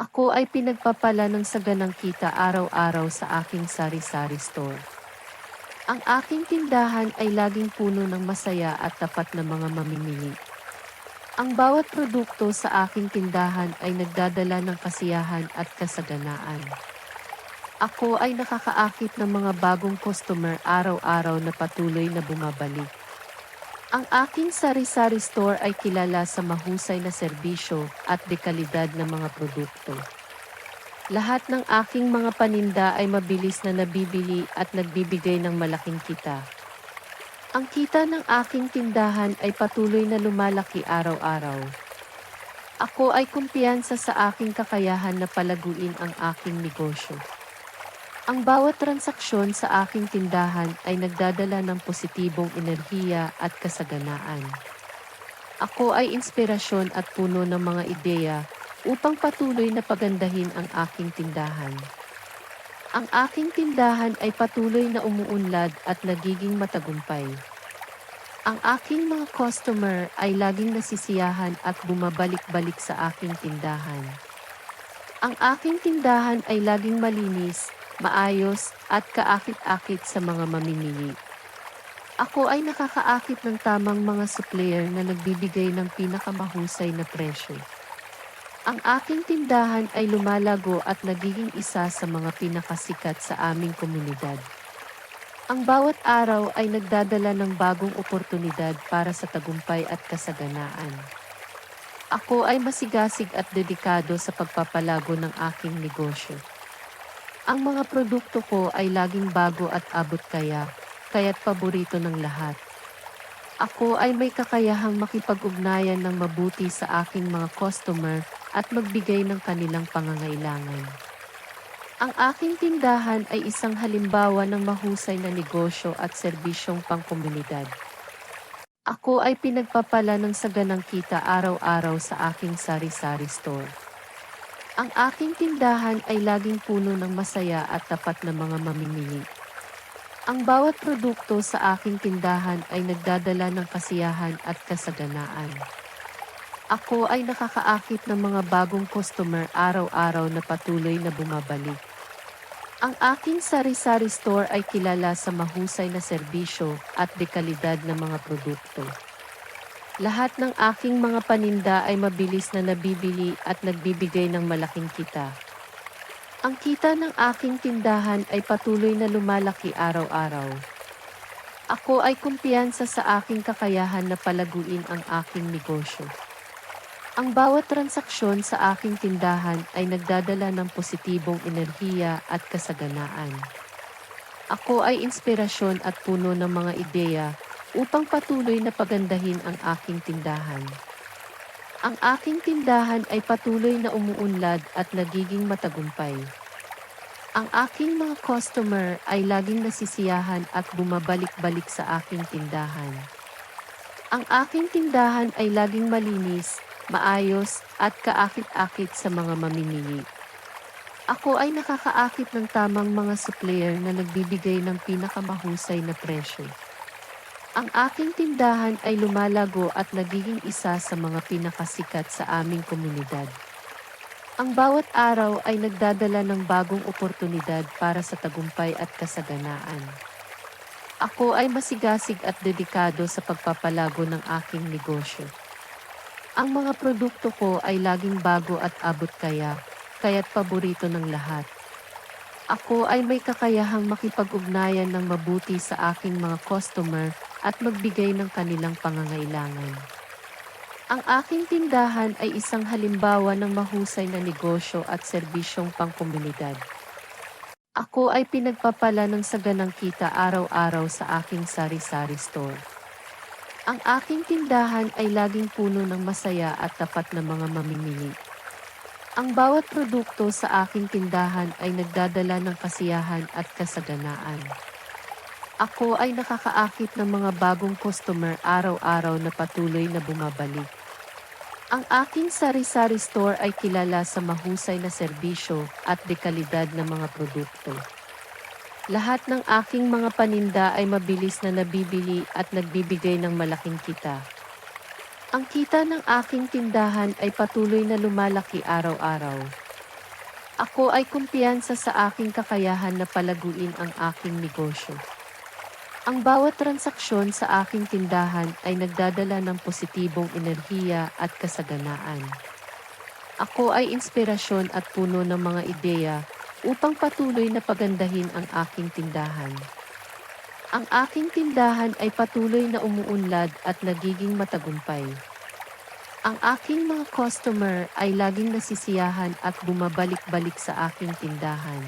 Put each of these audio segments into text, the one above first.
Ako ay pinagpapala ng saganang kita araw-araw sa aking sari-sari store. Ang aking tindahan ay laging puno ng masaya at tapat na mga mamimili. Ang bawat produkto sa aking tindahan ay nagdadala ng kasiyahan at kasaganaan. Ako ay nakakaakit ng mga bagong customer araw-araw na patuloy na bumabalik. Ang aking sari-sari store ay kilala sa mahusay na serbisyo at dekalidad ng mga produkto. Lahat ng aking mga paninda ay mabilis na nabibili at nagbibigay ng malaking kita. Ang kita ng aking tindahan ay patuloy na lumalaki araw-araw. Ako ay kumpiyansa sa aking kakayahan na palaguin ang aking negosyo. Ang bawat transaksyon sa aking tindahan ay nagdadala ng positibong enerhiya at kasaganaan. Ako ay inspirasyon at puno ng mga ideya upang patuloy na pagandahin ang aking tindahan. Ang aking tindahan ay patuloy na umuunlad at nagiging matagumpay. Ang aking mga customer ay laging nasisiyahan at bumabalik-balik sa aking tindahan. Ang aking tindahan ay laging malinis, maayos, at kaakit-akit sa mga mamimili. Ako ay nakakaakit ng tamang mga supplier na nagbibigay ng pinakamahusay na presyo. Ang aking tindahan ay lumalago at nagiging isa sa mga pinakasikat sa aming komunidad. Ang bawat araw ay nagdadala ng bagong oportunidad para sa tagumpay at kasaganaan. Ako ay masigasig at dedikado sa pagpapalago ng aking negosyo. Ang mga produkto ko ay laging bago at abot kaya't paborito ng lahat. Ako ay may kakayahang makipag-ugnayan ng mabuti sa aking mga customer at magbigay ng kanilang pangangailangan. Ang aking tindahan ay isang halimbawa ng mahusay na negosyo at serbisyong pangkomunidad. Ako ay pinagpapala ng saganang kita araw-araw sa aking sari-sari store. Ang aking tindahan ay laging puno ng masaya at tapat na mga mamimili. Ang bawat produkto sa aking tindahan ay nagdadala ng kasiyahan at kasaganaan. Ako ay nakakaakit ng mga bagong customer araw-araw na patuloy na bumabalik. Ang aking sari-sari store ay kilala sa mahusay na serbisyo at dekalidad ng mga produkto. Lahat ng aking mga paninda ay mabilis na nabibili at nagbibigay ng malaking kita. Ang kita ng aking tindahan ay patuloy na lumalaki araw-araw. Ako ay kumpiyansa sa aking kakayahan na palaguin ang aking negosyo. Ang bawat transaksyon sa aking tindahan ay nagdadala ng positibong enerhiya at kasaganaan. Ako ay inspirasyon at puno ng mga ideya upang patuloy na pagandahin ang aking tindahan. Ang aking tindahan ay patuloy na umuunlad at nagiging matagumpay. Ang aking mga customer ay laging nasisiyahan at bumabalik-balik sa aking tindahan. Ang aking tindahan ay laging malinis, maayos, at kaakit-akit sa mga mamimili. Ako ay nakakaakit ng tamang mga supplier na nagbibigay ng pinakamahusay na presyo. Ang aking tindahan ay lumalago at nagiging isa sa mga pinakasikat sa aming komunidad. Ang bawat araw ay nagdadala ng bagong oportunidad para sa tagumpay at kasaganaan. Ako ay masigasig at dedikado sa pagpapalago ng aking negosyo. Ang mga produkto ko ay laging bago at abot kaya't paborito ng lahat. Ako ay may kakayahang makipag-ugnayan ng mabuti sa aking mga customer at magbigay ng kanilang pangangailangan. Ang aking tindahan ay isang halimbawa ng mahusay na negosyo at serbisyong pangkomunidad. Ako ay pinagpapala ng saganang kita araw-araw sa aking sari-sari store. Ang aking tindahan ay laging puno ng masaya at tapat na mga mamimili. Ang bawat produkto sa aking tindahan ay nagdadala ng kasiyahan at kasaganaan. Ako ay nakakaakit ng mga bagong customer araw-araw na patuloy na bumabalik. Ang aking sari-sari store ay kilala sa mahusay na serbisyo at dekalidad ng mga produkto. Lahat ng aking mga paninda ay mabilis na nabibili at nagbibigay ng malaking kita. Ang kita ng aking tindahan ay patuloy na lumalaki araw-araw. Ako ay kumpiyansa sa aking kakayahan na palaguin ang aking negosyo. Ang bawat transaksyon sa aking tindahan ay nagdadala ng positibong enerhiya at kasaganaan. Ako ay inspirasyon at puno ng mga ideya upang patuloy na pagandahin ang aking tindahan. Ang aking tindahan ay patuloy na umuunlad at nagiging matagumpay. Ang aking mga customer ay laging nasisiyahan at bumabalik-balik sa aking tindahan.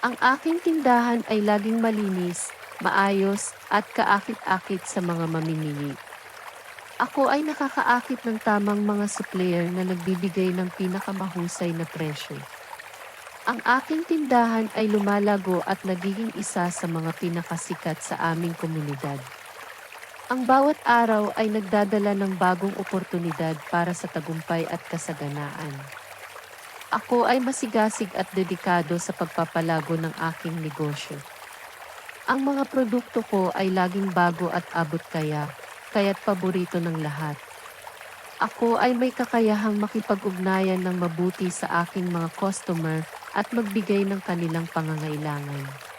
Ang aking tindahan ay laging malinis, maayos, at kaakit-akit sa mga mamimili. Ako ay nakakaakit ng tamang mga supplier na nagbibigay ng pinakamahusay na presyo. Ang aking tindahan ay lumalago at nagiging isa sa mga pinakasikat sa aming komunidad. Ang bawat araw ay nagdadala ng bagong oportunidad para sa tagumpay at kasaganaan. Ako ay masigasig at dedikado sa pagpapalago ng aking negosyo. Ang mga produkto ko ay laging bago at abot kaya't paborito ng lahat. Ako ay may kakayahang makipag-ugnayan ng mabuti sa aking mga customer at magbigay ng kanilang pangangailangan.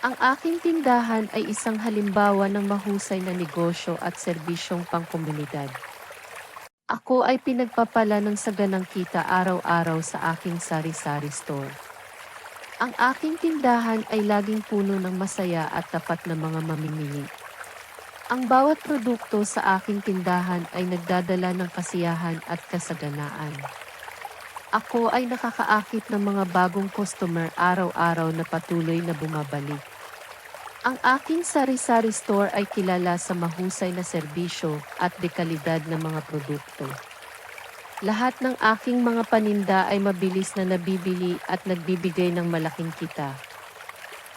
Ang aking tindahan ay isang halimbawa ng mahusay na negosyo at serbisyong pangkomunidad. Ako ay pinagpapala ng saganang kita araw-araw sa aking sari-sari store. Ang aking tindahan ay laging puno ng masaya at tapat na mga mamimili. Ang bawat produkto sa aking tindahan ay nagdadala ng kasiyahan at kasaganaan. Ako ay nakakaakit ng mga bagong customer araw-araw na patuloy na bumabalik. Ang aking sari-sari store ay kilala sa mahusay na serbisyo at dekalidad ng mga produkto. Lahat ng aking mga paninda ay mabilis na nabibili at nagbibigay ng malaking kita.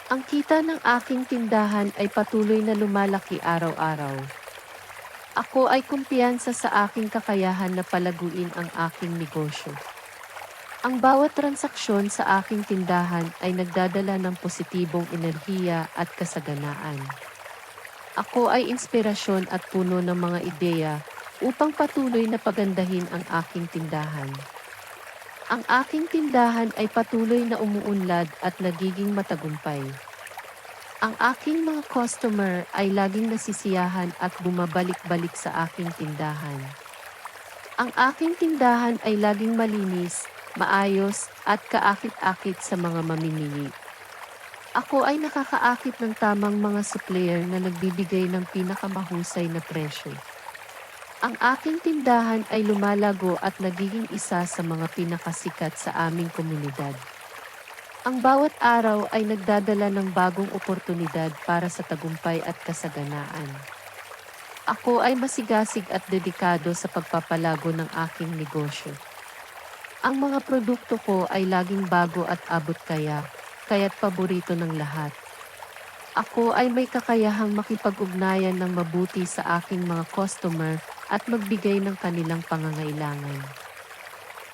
Ang kita ng aking tindahan ay patuloy na lumalaki araw-araw. Ako ay kumpiyansa sa aking kakayahan na palaguin ang aking negosyo. Ang bawat transaksyon sa aking tindahan ay nagdadala ng positibong enerhiya at kasaganaan. Ako ay inspirasyon at puno ng mga ideya upang patuloy na pagandahin ang aking tindahan. Ang aking tindahan ay patuloy na umuunlad at nagiging matagumpay. Ang aking mga customer ay laging nasisiyahan at bumabalik-balik sa aking tindahan. Ang aking tindahan ay laging malinis, maayos, at kaakit-akit sa mga mamimili. Ako ay nakakaakit ng tamang mga supplier na nagbibigay ng pinakamahusay na presyo. Ang aking tindahan ay lumalago at nagiging isa sa mga pinakasikat sa aming komunidad. Ang bawat araw ay nagdadala ng bagong oportunidad para sa tagumpay at kasaganaan. Ako ay masigasig at dedikado sa pagpapalago ng aking negosyo. Ang mga produkto ko ay laging bago at abot kaya't paborito ng lahat. Ako ay may kakayahang makipag-ugnayan ng mabuti sa aking mga customer at magbigay ng kanilang pangangailangan.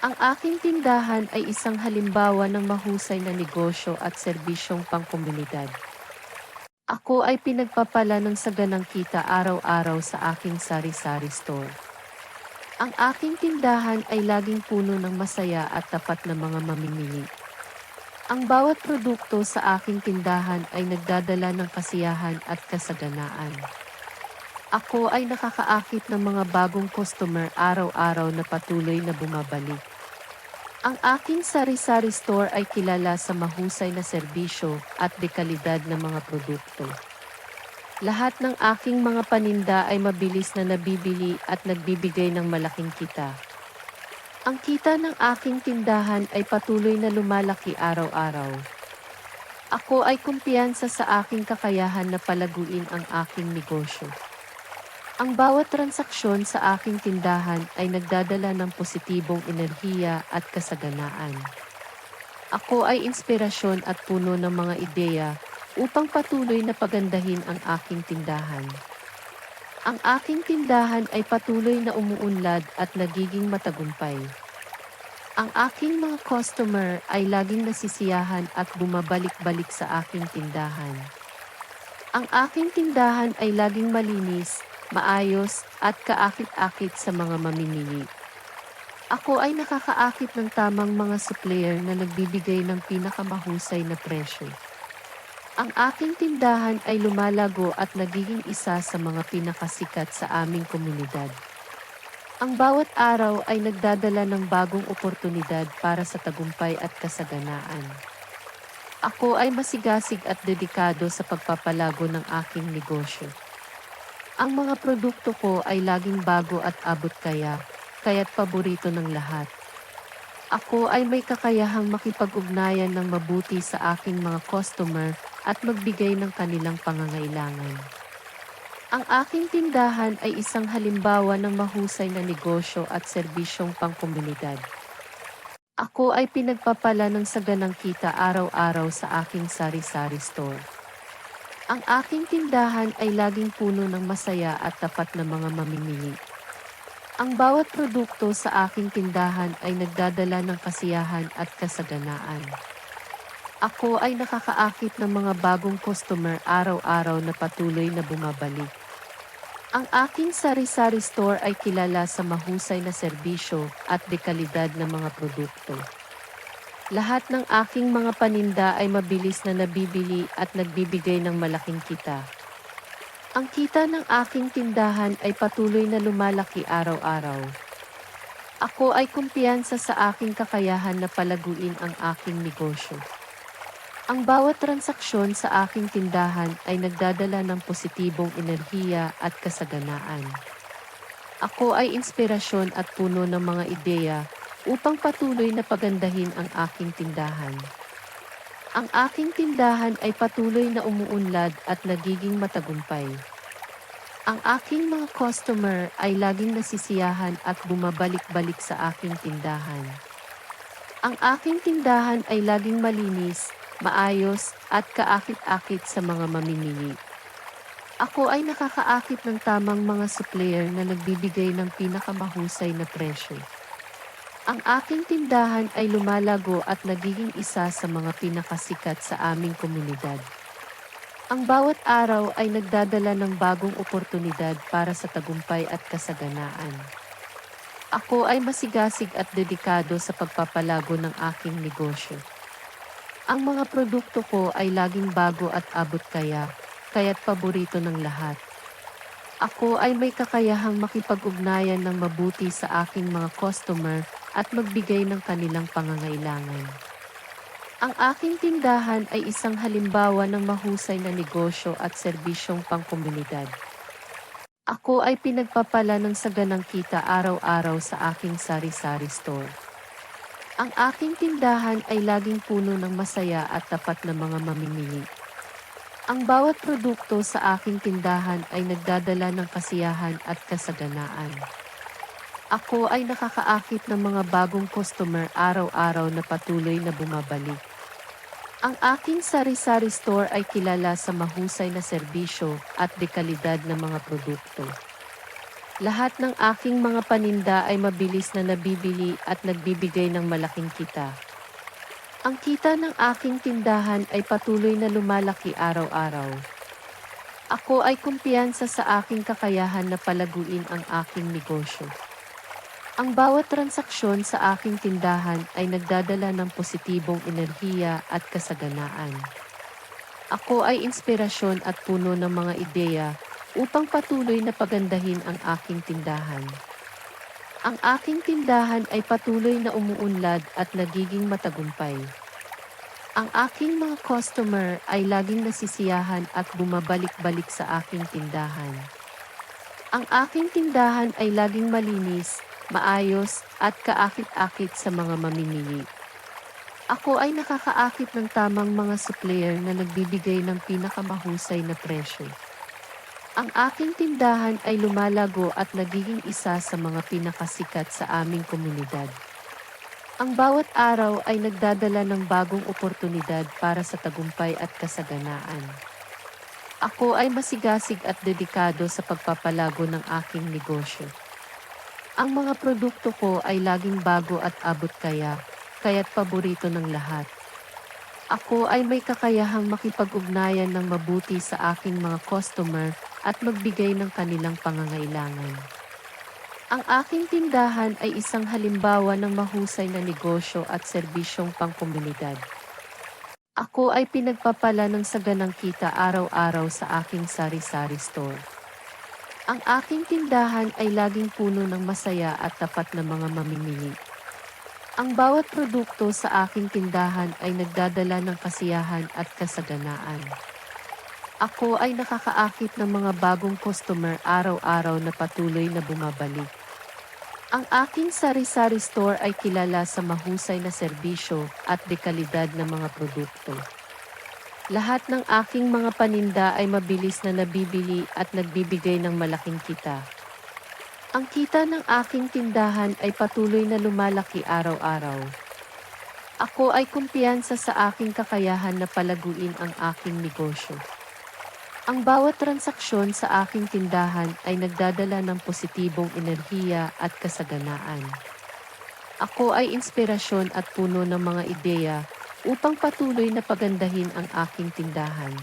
Ang aking tindahan ay isang halimbawa ng mahusay na negosyo at serbisyong pangkomunidad. Ako ay pinagpapala ng saganang kita araw-araw sa aking sari-sari store. Ang aking tindahan ay laging puno ng masaya at tapat na mga mamimili. Ang bawat produkto sa aking tindahan ay nagdadala ng kasiyahan at kasaganaan. Ako ay nakakaakit ng mga bagong customer araw-araw na patuloy na bumabalik. Ang aking sari-sari store ay kilala sa mahusay na serbisyo at dekalidad ng mga produkto. Lahat ng aking mga paninda ay mabilis na nabibili at nagbibigay ng malaking kita. Ang kita ng aking tindahan ay patuloy na lumalaki araw-araw. Ako ay kumpiyansa sa aking kakayahan na palaguin ang aking negosyo. Ang bawat transaksyon sa aking tindahan ay nagdadala ng positibong enerhiya at kasaganaan. Ako ay inspirasyon at puno ng mga ideya upang patuloy na pagandahin ang aking tindahan. Ang aking tindahan ay patuloy na umuunlad at nagiging matagumpay. Ang aking mga customer ay laging nasisiyahan at bumabalik-balik sa aking tindahan. Ang aking tindahan ay laging malinis, maayos, at kaakit-akit sa mga mamimili. Ako ay nakakaakit ng tamang mga supplier na nagbibigay ng pinakamahusay na presyo. Ang aking tindahan ay lumalago at nagiging isa sa mga pinakasikat sa aming komunidad. Ang bawat araw ay nagdadala ng bagong oportunidad para sa tagumpay at kasaganaan. Ako ay masigasig at dedikado sa pagpapalago ng aking negosyo. Ang mga produkto ko ay laging bago at abot kaya't paborito ng lahat. Ako ay may kakayahang makipag-ugnayan ng mabuti sa aking mga customer at magbigay ng kanilang pangangailangan. Ang aking tindahan ay isang halimbawa ng mahusay na negosyo at serbisyong pangkomunidad. Ako ay pinagpapala ng saganang kita araw-araw sa aking sari-sari store. Ang aking tindahan ay laging puno ng masaya at tapat na mga mamimili. Ang bawat produkto sa aking tindahan ay nagdadala ng kasiyahan at kasaganaan. Ako ay nakakaakit ng mga bagong customer araw-araw na patuloy na bumabalik. Ang aking sari-sari store ay kilala sa mahusay na serbisyo at dekalidad ng mga produkto. Lahat ng aking mga paninda ay mabilis na nabibili at nagbibigay ng malaking kita. Ang kita ng aking tindahan ay patuloy na lumalaki araw-araw. Ako ay kumpiyansa sa aking kakayahan na palaguin ang aking negosyo. Ang bawat transaksyon sa aking tindahan ay nagdadala ng positibong enerhiya at kasaganaan. Ako ay inspirasyon at puno ng mga ideya upang patuloy na pagandahin ang aking tindahan. Ang aking tindahan ay patuloy na umuunlad at nagiging matagumpay. Ang aking mga customer ay laging nasisiyahan at bumabalik-balik sa aking tindahan. Ang aking tindahan ay laging malinis, maayos at kaakit-akit sa mga mamimili. Ako ay nakakaakit ng tamang mga supplier na nagbibigay ng pinakamahusay na presyo. Ang aking tindahan ay lumalago at nagiging isa sa mga pinakasikat sa aming komunidad. Ang bawat araw ay nagdadala ng bagong oportunidad para sa tagumpay at kasaganaan. Ako ay masigasig at dedikado sa pagpapalago ng aking negosyo. Ang mga produkto ko ay laging bago at abot kaya't paborito ng lahat. Ako ay may kakayahang makipag-ugnayan ng mabuti sa aking mga customer at magbigay ng kanilang pangangailangan. Ang aking tindahan ay isang halimbawa ng mahusay na negosyo at serbisyong pangkomunidad. Ako ay pinagpapala ng saganang kita araw-araw sa aking sari-sari store. Ang aking tindahan ay laging puno ng masaya at tapat na mga mamimili. Ang bawat produkto sa aking tindahan ay nagdadala ng kasiyahan at kasaganaan. Ako ay nakakaakit ng mga bagong customer araw-araw na patuloy na bumabalik. Ang aking sari-sari store ay kilala sa mahusay na serbisyo at dekalidad ng mga produkto. Lahat ng aking mga paninda ay mabilis na nabibili at nagbibigay ng malaking kita. Ang kita ng aking tindahan ay patuloy na lumalaki araw-araw. Ako ay kumpiyansa sa aking kakayahan na palaguin ang aking negosyo. Ang bawat transaksyon sa aking tindahan ay nagdadala ng positibong enerhiya at kasaganaan. Ako ay inspirasyon at puno ng mga ideya upang patuloy na pagandahin ang aking tindahan. Ang aking tindahan ay patuloy na umuunlad at nagiging matagumpay. Ang aking mga customer ay laging nasisiyahan at bumabalik-balik sa aking tindahan. Ang aking tindahan ay laging malinis, maayos at kaakit-akit sa mga mamimili. Ako ay nakakaakit ng tamang mga supplier na nagbibigay ng pinakamahusay na presyo. Ang aking tindahan ay lumalago at nagiging isa sa mga pinakasikat sa aming komunidad. Ang bawat araw ay nagdadala ng bagong oportunidad para sa tagumpay at kasaganaan. Ako ay masigasig at dedikado sa pagpapalago ng aking negosyo. Ang mga produkto ko ay laging bago at abot kaya't paborito ng lahat. Ako ay may kakayahang makipag-ugnayan ng mabuti sa aking mga customer at magbigay ng kanilang pangangailangan. Ang aking tindahan ay isang halimbawa ng mahusay na negosyo at serbisyong pangkomunidad. Ako ay pinagpapala ng saganang kita araw-araw sa aking sari-sari store. Ang aking tindahan ay laging puno ng masaya at tapat na mga mamimili. Ang bawat produkto sa aking tindahan ay nagdadala ng kasiyahan at kasaganaan. Ako ay nakakaakit ng mga bagong customer araw-araw na patuloy na bumabalik. Ang aking sari-sari store ay kilala sa mahusay na serbisyo at dekalidad ng mga produkto. Lahat ng aking mga paninda ay mabilis na nabibili at nagbibigay ng malaking kita. Ang kita ng aking tindahan ay patuloy na lumalaki araw-araw. Ako ay kumpiyansa sa aking kakayahan na palaguin ang aking negosyo. Ang bawat transaksyon sa aking tindahan ay nagdadala ng positibong enerhiya at kasaganaan. Ako ay inspirasyon at puno ng mga ideya upang patuloy na pagandahin ang aking tindahan.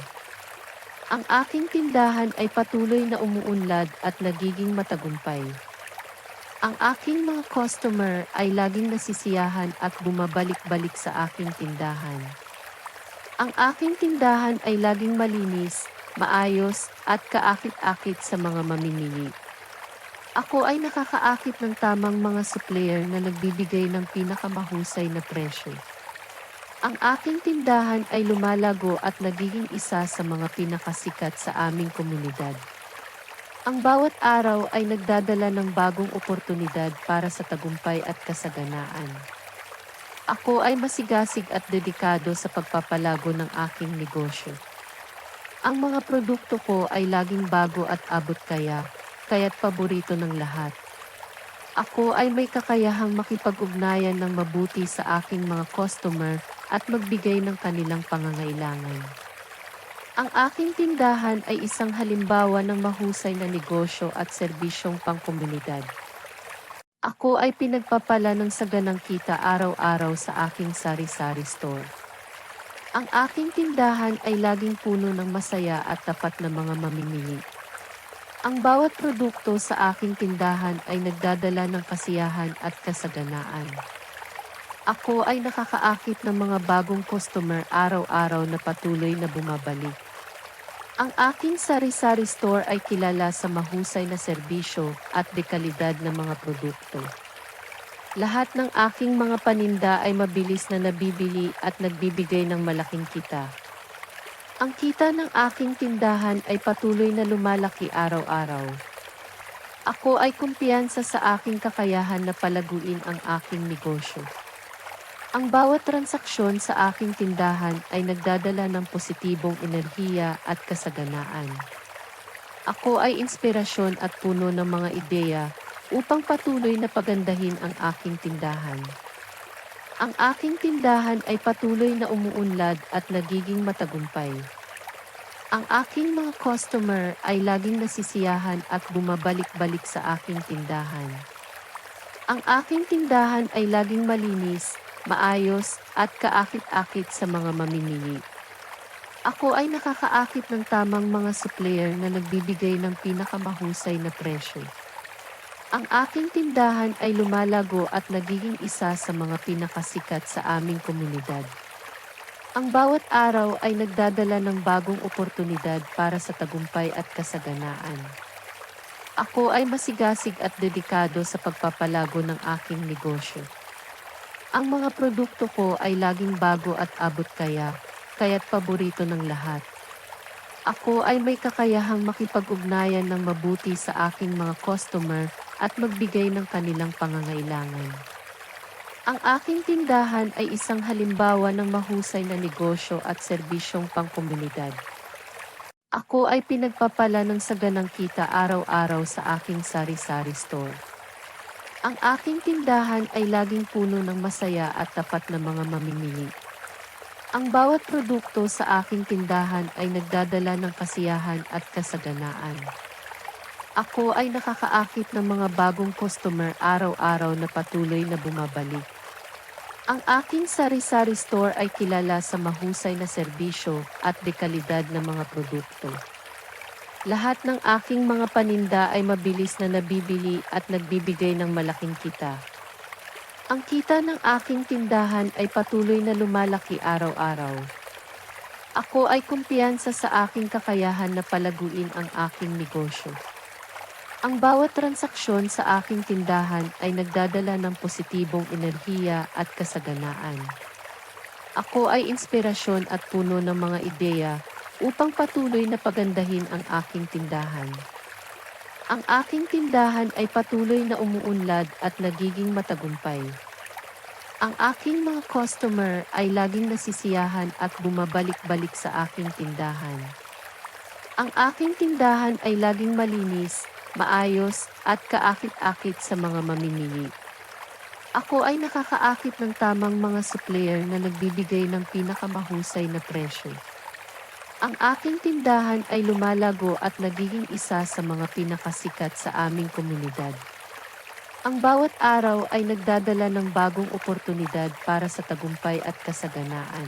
Ang aking tindahan ay patuloy na umuunlad at nagiging matagumpay. Ang aking mga customer ay laging nasisiyahan at bumabalik-balik sa aking tindahan. Ang aking tindahan ay laging malinis, maayos at kaakit-akit sa mga mamimili. Ako ay nakakaakit ng tamang mga supplier na nagbibigay ng pinakamahusay na presyo. Ang aking tindahan ay lumalago at nagiging isa sa mga pinakasikat sa aming komunidad. Ang bawat araw ay nagdadala ng bagong oportunidad para sa tagumpay at kasaganaan. Ako ay masigasig at dedikado sa pagpapalago ng aking negosyo. Ang mga produkto ko ay laging bago at abot kaya't paborito ng lahat. Ako ay may kakayahang makipag-ugnayan ng mabuti sa aking mga customer at magbigay ng kanilang pangangailangan. Ang aking tindahan ay isang halimbawa ng mahusay na negosyo at serbisyong pangkomunidad. Ako ay pinagpapala ng saganang kita araw-araw sa aking sari-sari store. Ang aking tindahan ay laging puno ng masaya at tapat na mga mamimili. Ang bawat produkto sa aking tindahan ay nagdadala ng kasiyahan at kasaganaan. Ako ay nakakaakit ng mga bagong customer araw-araw na patuloy na bumabalik. Ang aking sari-sari store ay kilala sa mahusay na serbisyo at dekalidad ng mga produkto. Lahat ng aking mga paninda ay mabilis na nabibili at nagbibigay ng malaking kita. Ang kita ng aking tindahan ay patuloy na lumalaki araw-araw. Ako ay kumpiyansa sa aking kakayahan na palaguin ang aking negosyo. Ang bawat transaksyon sa aking tindahan ay nagdadala ng positibong enerhiya at kasaganaan. Ako ay inspirasyon at puno ng mga ideya upang patuloy na pagandahin ang aking tindahan. Ang aking tindahan ay patuloy na umuunlad at nagiging matagumpay. Ang aking mga customer ay laging nasisiyahan at bumabalik-balik sa aking tindahan. Ang aking tindahan ay laging malinis, maayos at kaakit-akit sa mga mamimili. Ako ay nakakaakit ng tamang mga supplier na nagbibigay ng pinakamahusay na presyo. Ang aking tindahan ay lumalago at nagiging isa sa mga pinakasikat sa aming komunidad. Ang bawat araw ay nagdadala ng bagong oportunidad para sa tagumpay at kasaganaan. Ako ay masigasig at dedikado sa pagpapalago ng aking negosyo. Ang mga produkto ko ay laging bago at abot kaya't paborito ng lahat. Ako ay may kakayahang makipag-ugnayan ng mabuti sa aking mga customer at magbigay ng kanilang pangangailangan. Ang aking tindahan ay isang halimbawa ng mahusay na negosyo at serbisyong pangkomunidad. Ako ay pinagpapala ng saganang kita araw-araw sa aking sari-sari store. Ang aking tindahan ay laging puno ng masaya at tapat na mga mamimili. Ang bawat produkto sa aking tindahan ay nagdadala ng kasiyahan at kasaganaan. Ako ay nakakaakit ng mga bagong customer araw-araw na patuloy na bumabalik. Ang aking sari-sari store ay kilala sa mahusay na serbisyo at dekalidad ng mga produkto. Lahat ng aking mga paninda ay mabilis na nabibili at nagbibigay ng malaking kita. Ang kita ng aking tindahan ay patuloy na lumalaki araw-araw. Ako ay kumpiyansa sa aking kakayahan na palaguin ang aking negosyo. Ang bawat transaksyon sa aking tindahan ay nagdadala ng positibong enerhiya at kasaganaan. Ako ay inspirasyon at puno ng mga ideya upang patuloy na pagandahin ang aking tindahan. Ang aking tindahan ay patuloy na umuunlad at nagiging matagumpay. Ang aking mga customer ay laging nasisiyahan at bumabalik-balik sa aking tindahan. Ang aking tindahan ay laging malinis, maayos, at kaakit-akit sa mga mamimili. Ako ay nakakaakit ng tamang mga supplier na nagbibigay ng pinakamahusay na presyo. Ang aking tindahan ay lumalago at nagiging isa sa mga pinakasikat sa aming komunidad. Ang bawat araw ay nagdadala ng bagong oportunidad para sa tagumpay at kasaganaan.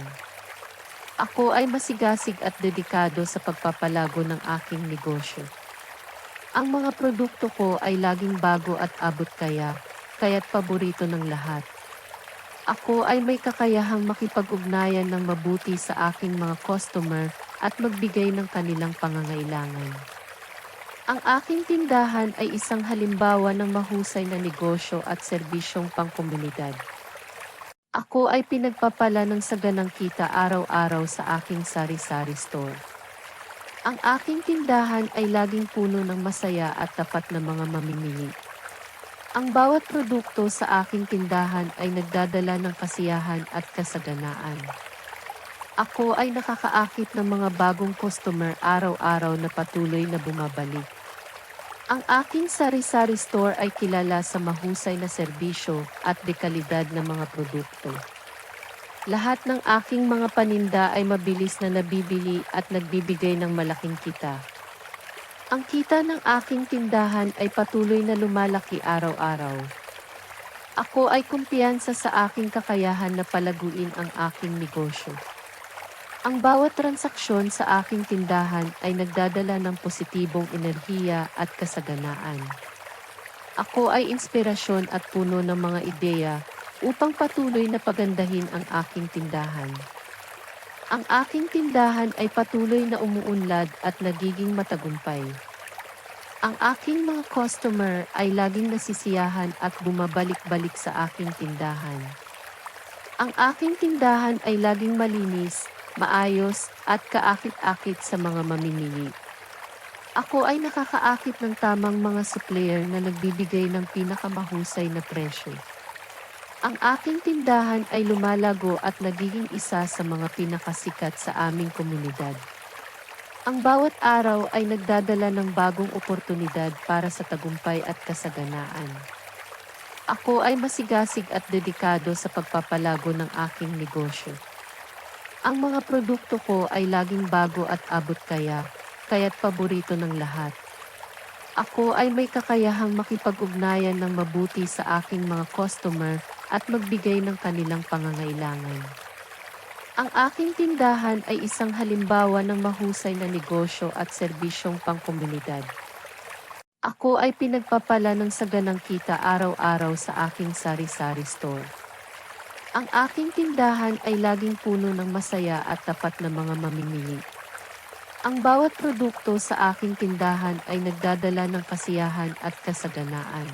Ako ay masigasig at dedikado sa pagpapalago ng aking negosyo. Ang mga produkto ko ay laging bago at abot kaya't paborito ng lahat. Ako ay may kakayahang makipag-ugnayan ng mabuti sa aking mga customer at magbigay ng kanilang pangangailangan. Ang aking tindahan ay isang halimbawa ng mahusay na negosyo at serbisyong pangkomunidad. Ako ay pinagpapala ng saganang kita araw-araw sa aking sari-sari store. Ang aking tindahan ay laging puno ng masaya at tapat na mga mamimili. Ang bawat produkto sa aking tindahan ay nagdadala ng kasiyahan at kasaganaan. Ako ay nakakaakit ng mga bagong customer araw-araw na patuloy na bumabalik. Ang aking sari-sari store ay kilala sa mahusay na serbisyo at dekalidad ng mga produkto. Lahat ng aking mga paninda ay mabilis na nabibili at nagbibigay ng malaking kita. Ang kita ng aking tindahan ay patuloy na lumalaki araw-araw. Ako ay kumpiyansa sa aking kakayahan na palaguin ang aking negosyo. Ang bawat transaksyon sa aking tindahan ay nagdadala ng positibong enerhiya at kasaganaan. Ako ay inspirasyon at puno ng mga ideya upang patuloy na pagandahin ang aking tindahan. Ang aking tindahan ay patuloy na umuunlad at nagiging matagumpay. Ang aking mga customer ay laging nasisiyahan at bumabalik-balik sa aking tindahan. Ang aking tindahan ay laging malinis, maayos, at kaakit-akit sa mga mamimili. Ako ay nakakaakit ng tamang mga supplier na nagbibigay ng pinakamahusay na presyo. Ang aking tindahan ay lumalago at nagiging isa sa mga pinakasikat sa aming komunidad. Ang bawat araw ay nagdadala ng bagong oportunidad para sa tagumpay at kasaganaan. Ako ay masigasig at dedikado sa pagpapalago ng aking negosyo. Ang mga produkto ko ay laging bago at abot kaya't paborito ng lahat. Ako ay may kakayahang makipag-ugnayan ng mabuti sa aking mga customer at magbigay ng kanilang pangangailangan. Ang aking tindahan ay isang halimbawa ng mahusay na negosyo at serbisyong pangkomunidad. Ako ay pinagpapala ng saganang kita araw-araw sa aking sari-sari store. Ang aking tindahan ay laging puno ng masaya at tapat na mga mamimili. Ang bawat produkto sa aking tindahan ay nagdadala ng kasiyahan at kasaganaan.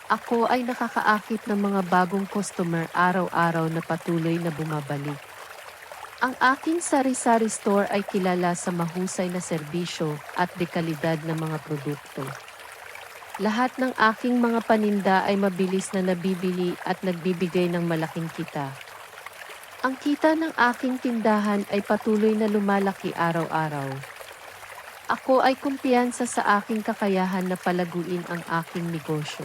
Ako ay nakakaakit ng mga bagong customer araw-araw na patuloy na bumabalik. Ang aking sari-sari store ay kilala sa mahusay na serbisyo at dekalidad ng mga produkto. Lahat ng aking mga paninda ay mabilis na nabibili at nagbibigay ng malaking kita. Ang kita ng aking tindahan ay patuloy na lumalaki araw-araw. Ako ay kumpiyansa sa aking kakayahan na palaguin ang aking negosyo.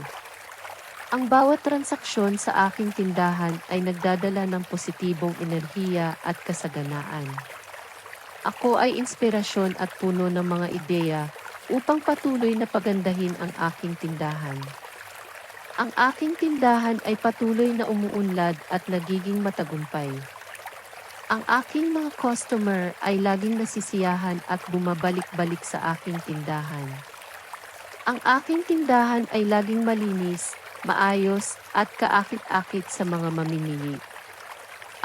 Ang bawat transaksyon sa aking tindahan ay nagdadala ng positibong enerhiya at kasaganaan. Ako ay inspirasyon at puno ng mga ideya upang patuloy na pagandahin ang aking tindahan. Ang aking tindahan ay patuloy na umuunlad at nagiging matagumpay. Ang aking mga customer ay laging nasisiyahan at bumabalik-balik sa aking tindahan. Ang aking tindahan ay laging malinis, maayos, at kaakit-akit sa mga mamimili.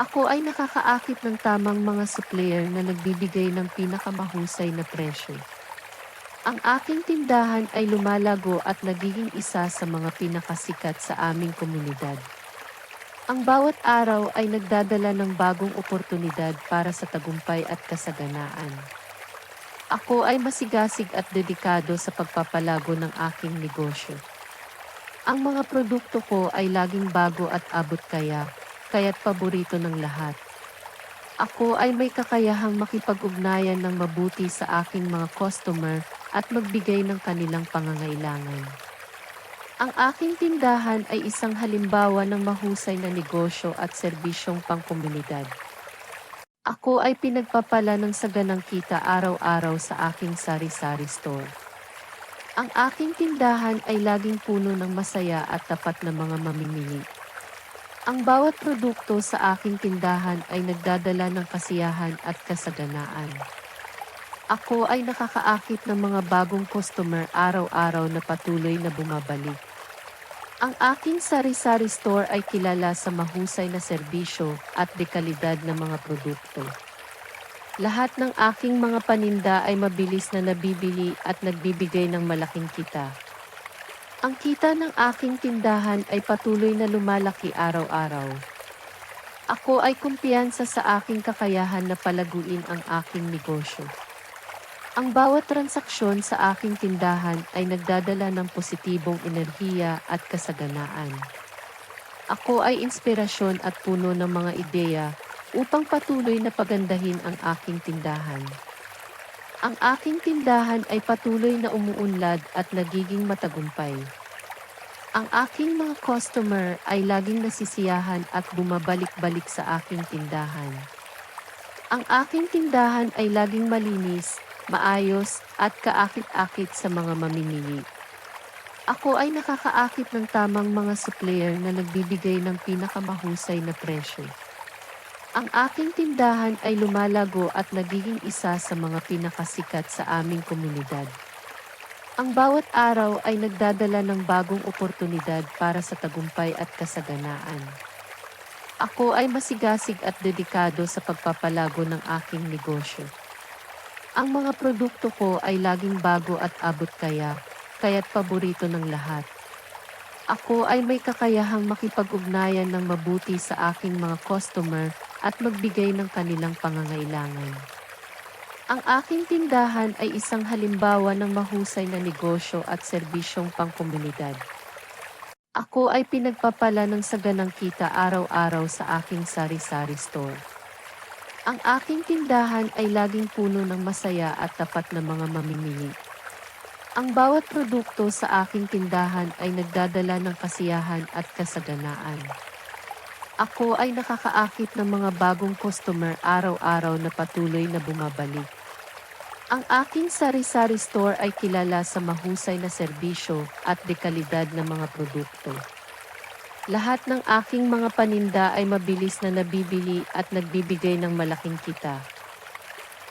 Ako ay nakakaakit ng tamang mga supplier na nagbibigay ng pinakamahusay na presyo. Ang aking tindahan ay lumalago at nagiging isa sa mga pinakasikat sa aming komunidad. Ang bawat araw ay nagdadala ng bagong oportunidad para sa tagumpay at kasaganaan. Ako ay masigasig at dedikado sa pagpapalago ng aking negosyo. Ang mga produkto ko ay laging bago at abot kaya't paborito ng lahat. Ako ay may kakayahang makipag-ugnayan ng mabuti sa aking mga customer at magbigay ng kanilang pangangailangan. Ang aking tindahan ay isang halimbawa ng mahusay na negosyo at serbisyong pangkomunidad. Ako ay pinagpapala ng saganang kita araw-araw sa aking sari-sari store. Ang aking tindahan ay laging puno ng masaya at tapat na mga mamimili. Ang bawat produkto sa aking tindahan ay nagdadala ng kasiyahan at kasaganaan. Ako ay nakakaakit ng mga bagong customer araw-araw na patuloy na bumabalik. Ang aking sari-sari store ay kilala sa mahusay na serbisyo at dekalidad ng mga produkto. Lahat ng aking mga paninda ay mabilis na nabibili at nagbibigay ng malaking kita. Ang kita ng aking tindahan ay patuloy na lumalaki araw-araw. Ako ay kumpiyansa sa aking kakayahan na palaguin ang aking negosyo. Ang bawat transaksyon sa aking tindahan ay nagdadala ng positibong enerhiya at kasaganaan. Ako ay inspirasyon at puno ng mga ideya upang patuloy na pagandahin ang aking tindahan. Ang aking tindahan ay patuloy na umuunlad at nagiging matagumpay. Ang aking mga customer ay laging nasisiyahan at bumabalik-balik sa aking tindahan. Ang aking tindahan ay laging malinis, maayos, at kaakit-akit sa mga mamimili. Ako ay nakakaakit ng tamang mga supplier na nagbibigay ng pinakamahusay na presyo. Ang aking tindahan ay lumalago at nagiging isa sa mga pinakasikat sa aming komunidad. Ang bawat araw ay nagdadala ng bagong oportunidad para sa tagumpay at kasaganaan. Ako ay masigasig at dedikado sa pagpapalago ng aking negosyo. Ang mga produkto ko ay laging bago at abot kaya't paborito ng lahat. Ako ay may kakayahang makipag-ugnayan ng mabuti sa aking mga customer at magbigay ng kanilang pangangailangan. Ang aking tindahan ay isang halimbawa ng mahusay na negosyo at serbisyong pangkomunidad. Ako ay pinagpapala ng saganang kita araw-araw sa aking sari-sari store. Ang aking tindahan ay laging puno ng masaya at tapat na mga mamimili. Ang bawat produkto sa aking tindahan ay nagdadala ng kasiyahan at kasaganaan. Ako ay nakakaakit ng mga bagong customer araw-araw na patuloy na bumabalik. Ang aking sari-sari store ay kilala sa mahusay na serbisyo at dekalidad ng mga produkto. Lahat ng aking mga paninda ay mabilis na nabibili at nagbibigay ng malaking kita.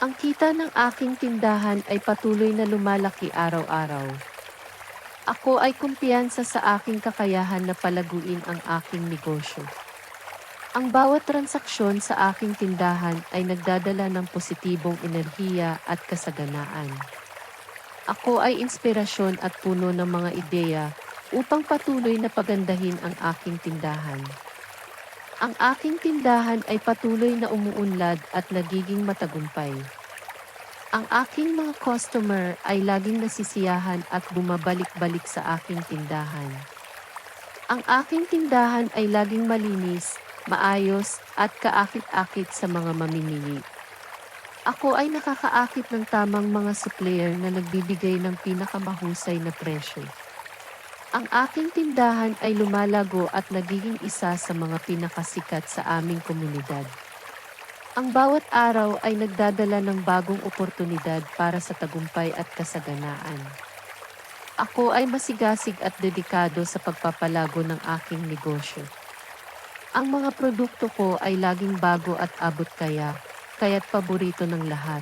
Ang kita ng aking tindahan ay patuloy na lumalaki araw-araw. Ako ay kumpiyansa sa aking kakayahan na palaguin ang aking negosyo. Ang bawat transaksyon sa aking tindahan ay nagdadala ng positibong enerhiya at kasaganaan. Ako ay inspirasyon at puno ng mga ideya upang patuloy na pagandahin ang aking tindahan. Ang aking tindahan ay patuloy na umuunlad at nagiging matagumpay. Ang aking mga customer ay laging nasisiyahan at bumabalik-balik sa aking tindahan. Ang aking tindahan ay laging malinis, maayos, at kaakit-akit sa mga mamimili. Ako ay nakakaakit ng tamang mga supplier na nagbibigay ng pinakamahusay na presyo. Ang aking tindahan ay lumalago at nagiging isa sa mga pinakasikat sa aming komunidad. Ang bawat araw ay nagdadala ng bagong oportunidad para sa tagumpay at kasaganaan. Ako ay masigasig at dedikado sa pagpapalago ng aking negosyo. Ang mga produkto ko ay laging bago at abot kaya't paborito ng lahat.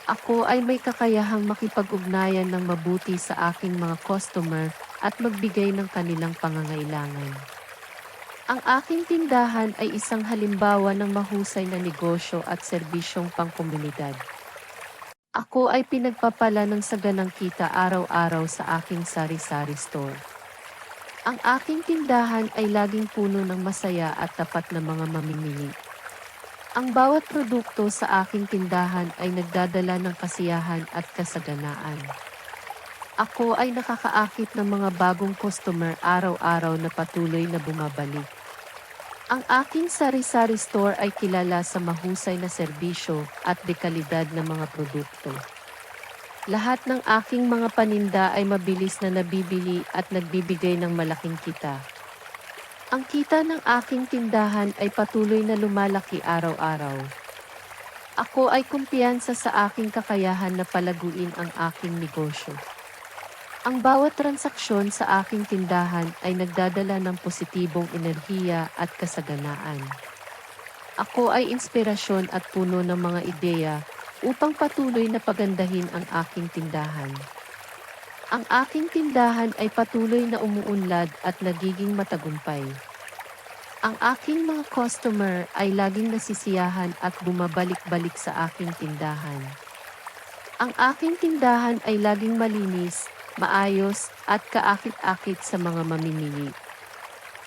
Ako ay may kakayahang makipag-ugnayan ng mabuti sa aking mga customer at magbigay ng kanilang pangangailangan. Ang aking tindahan ay isang halimbawa ng mahusay na negosyo at serbisyong pangkomunidad. Ako ay pinagpapala ng saganang kita araw-araw sa aking sari-sari store. Ang aking tindahan ay laging puno ng masaya at tapat na mga mamimili. Ang bawat produkto sa aking tindahan ay nagdadala ng kasiyahan at kasaganaan. Ako ay nakakaakit ng mga bagong customer araw-araw na patuloy na bumabalik. Ang aking sari-sari store ay kilala sa mahusay na serbisyo at dekalidad ng mga produkto. Lahat ng aking mga paninda ay mabilis na nabibili at nagbibigay ng malaking kita. Ang kita ng aking tindahan ay patuloy na lumalaki araw-araw. Ako ay kumpiyansa sa aking kakayahan na palaguin ang aking negosyo. Ang bawat transaksyon sa aking tindahan ay nagdadala ng positibong enerhiya at kasaganaan. Ako ay inspirasyon at puno ng mga ideya upang patuloy na pagandahin ang aking tindahan. Ang aking tindahan ay patuloy na umuunlad at nagiging matagumpay. Ang aking mga customer ay laging nasisiyahan at bumabalik-balik sa aking tindahan. Ang aking tindahan ay laging malinis, maayos at kaakit-akit sa mga mamimili.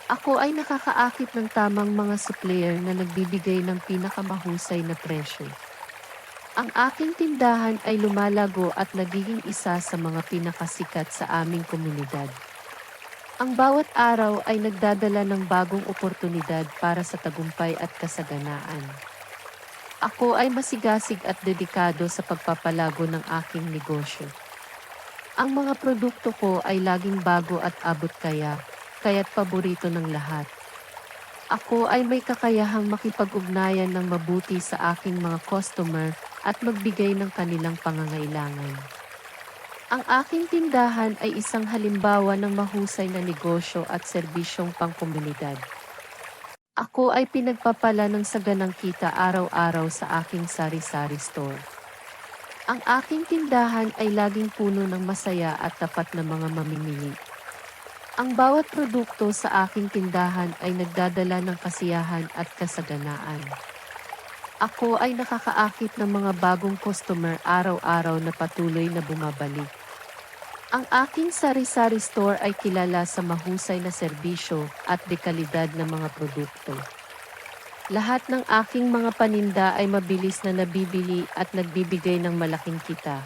Ako ay nakakaakit ng tamang mga supplier na nagbibigay ng pinakamahusay na presyo. Ang aking tindahan ay lumalago at nagiging isa sa mga pinakasikat sa aming komunidad. Ang bawat araw ay nagdadala ng bagong oportunidad para sa tagumpay at kasaganaan. Ako ay masigasig at dedikado sa pagpapalago ng aking negosyo. Ang mga produkto ko ay laging bago at abot kaya't paborito ng lahat. Ako ay may kakayahang makipag-ugnayan ng mabuti sa aking mga customer at magbigay ng kanilang pangangailangan. Ang aking tindahan ay isang halimbawa ng mahusay na negosyo at serbisyong pangkomunidad. Ako ay pinagpapala ng saganang kita araw-araw sa aking sari-sari store. Ang aking tindahan ay laging puno ng masaya at tapat na mga mamimili. Ang bawat produkto sa aking tindahan ay nagdadala ng kasiyahan at kasaganaan. Ako ay nakakaakit ng mga bagong customer araw-araw na patuloy na bumabalik. Ang aking sari-sari store ay kilala sa mahusay na serbisyo at dekalidad ng mga produkto. Lahat ng aking mga paninda ay mabilis na nabibili at nagbibigay ng malaking kita.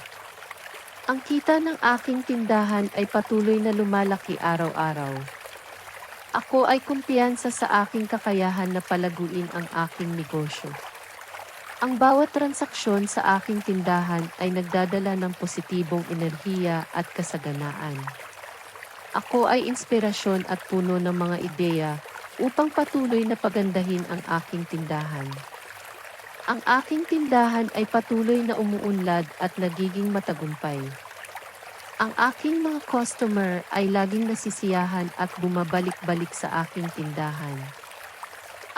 Ang kita ng aking tindahan ay patuloy na lumalaki araw-araw. Ako ay kumpiyansa sa aking kakayahan na palaguin ang aking negosyo. Ang bawat transaksyon sa aking tindahan ay nagdadala ng positibong enerhiya at kasaganaan. Ako ay inspirasyon at puno ng mga ideya upang patuloy na pagandahin ang aking tindahan. Ang aking tindahan ay patuloy na umuunlad at nagiging matagumpay. Ang aking mga customer ay laging nasisiyahan at bumabalik-balik sa aking tindahan.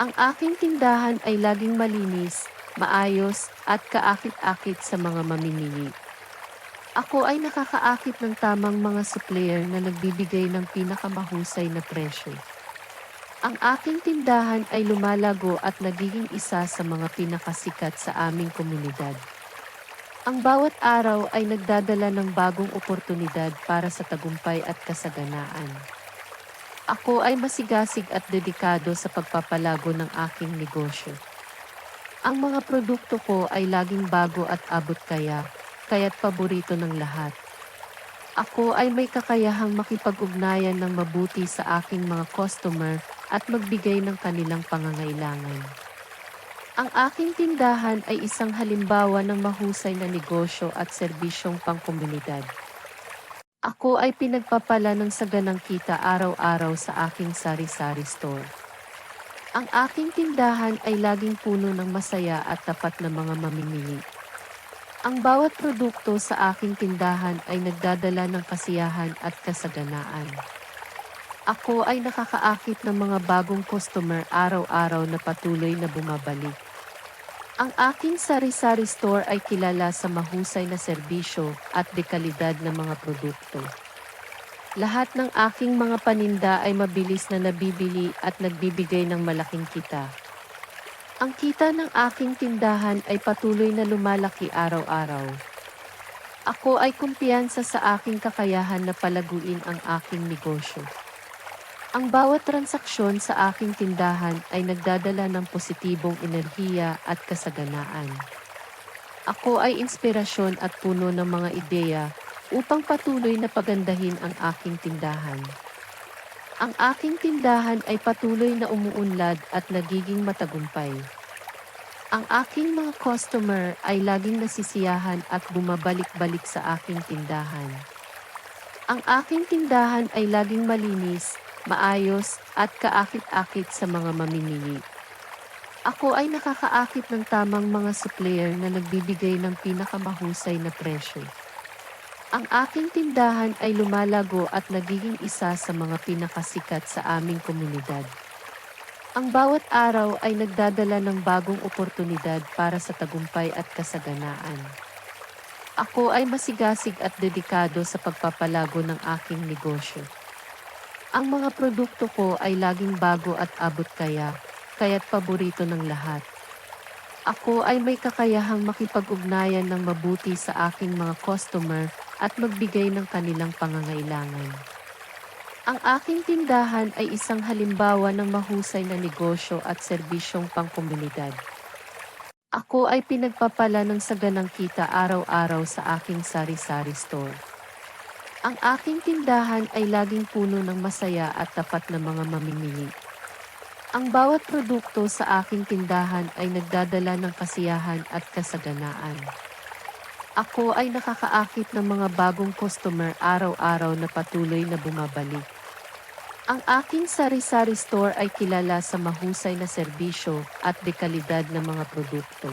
Ang aking tindahan ay laging malinis, maayos at kaakit-akit sa mga mamimili. Ako ay nakakaakit ng tamang mga supplier na nagbibigay ng pinakamahusay na presyo. Ang aking tindahan ay lumalago at nagiging isa sa mga pinakasikat sa aming komunidad. Ang bawat araw ay nagdadala ng bagong oportunidad para sa tagumpay at kasaganaan. Ako ay masigasig at dedikado sa pagpapalago ng aking negosyo. Ang mga produkto ko ay laging bago at abot kaya't paborito ng lahat. Ako ay may kakayahang makipag-ugnayan ng mabuti sa aking mga customer at magbigay ng kanilang pangangailangan. Ang aking tindahan ay isang halimbawa ng mahusay na negosyo at serbisyong pangkomunidad. Ako ay pinagpapala ng saganang kita araw-araw sa aking sari-sari store. Ang aking tindahan ay laging puno ng masaya at tapat na mga mamimili. Ang bawat produkto sa aking tindahan ay nagdadala ng kasiyahan at kasaganaan. Ako ay nakakaakit ng mga bagong customer araw-araw na patuloy na bumabalik. Ang aking sari-sari store ay kilala sa mahusay na serbisyo at dekalidad ng mga produkto. Lahat ng aking mga paninda ay mabilis na nabibili at nagbibigay ng malaking kita. Ang kita ng aking tindahan ay patuloy na lumalaki araw-araw. Ako ay kumpiyansa sa aking kakayahan na palaguin ang aking negosyo. Ang bawat transaksyon sa aking tindahan ay nagdadala ng positibong enerhiya at kasaganaan. Ako ay inspirasyon at puno ng mga ideya upang patuloy na pagandahin ang aking tindahan. Ang aking tindahan ay patuloy na umuunlad at nagiging matagumpay. Ang aking mga customer ay laging nasisiyahan at bumabalik-balik sa aking tindahan. Ang aking tindahan ay laging malinis, maayos, at kaakit-akit sa mga mamimili. Ako ay nakakaakit ng tamang mga supplier na nagbibigay ng pinakamahusay na presyo. Ang aking tindahan ay lumalago at nagiging isa sa mga pinakasikat sa aming komunidad. Ang bawat araw ay nagdadala ng bagong oportunidad para sa tagumpay at kasaganaan. Ako ay masigasig at dedikado sa pagpapalago ng aking negosyo. Ang mga produkto ko ay laging bago at abot kaya't paborito ng lahat. Ako ay may kakayahang makipag-ugnayan ng mabuti sa aking mga customer at magbigay ng kanilang pangangailangan. Ang aking tindahan ay isang halimbawa ng mahusay na negosyo at serbisyong pangkomunidad. Ako ay pinagpapala ng saganang kita araw-araw sa aking sari-sari store. Ang aking tindahan ay laging puno ng masaya at tapat na mga mamimili. Ang bawat produkto sa aking tindahan ay nagdadala ng kasiyahan at kasaganaan. Ako ay nakakaakit ng mga bagong customer araw-araw na patuloy na bumabalik. Ang aking sari-sari store ay kilala sa mahusay na serbisyo at dekalidad ng mga produkto.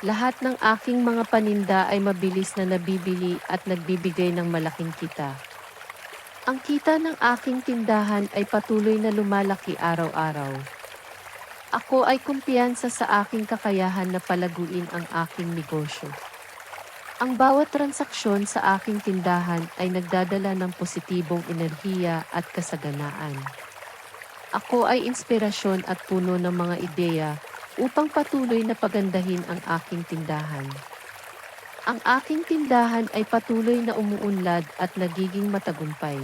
Lahat ng aking mga paninda ay mabilis na nabibili at nagbibigay ng malaking kita. Ang kita ng aking tindahan ay patuloy na lumalaki araw-araw. Ako ay kumpiyansa sa aking kakayahan na palaguin ang aking negosyo. Ang bawat transaksyon sa aking tindahan ay nagdadala ng positibong enerhiya at kasaganaan. Ako ay inspirasyon at puno ng mga ideya upang patuloy na pagandahin ang aking tindahan. Ang aking tindahan ay patuloy na umuunlad at nagiging matagumpay.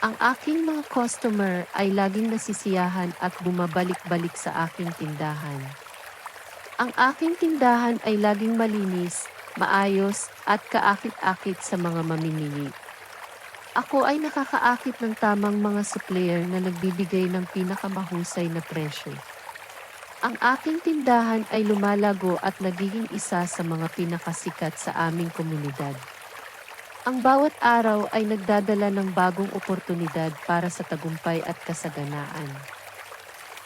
Ang aking mga customer ay laging nasisiyahan at bumabalik-balik sa aking tindahan. Ang aking tindahan ay laging malinis, maayos, at kaakit-akit sa mga mamimili. Ako ay nakakaakit ng tamang mga supplier na nagbibigay ng pinakamahusay na presyo. Ang aking tindahan ay lumalago at nagiging isa sa mga pinakasikat sa aming komunidad. Ang bawat araw ay nagdadala ng bagong oportunidad para sa tagumpay at kasaganaan.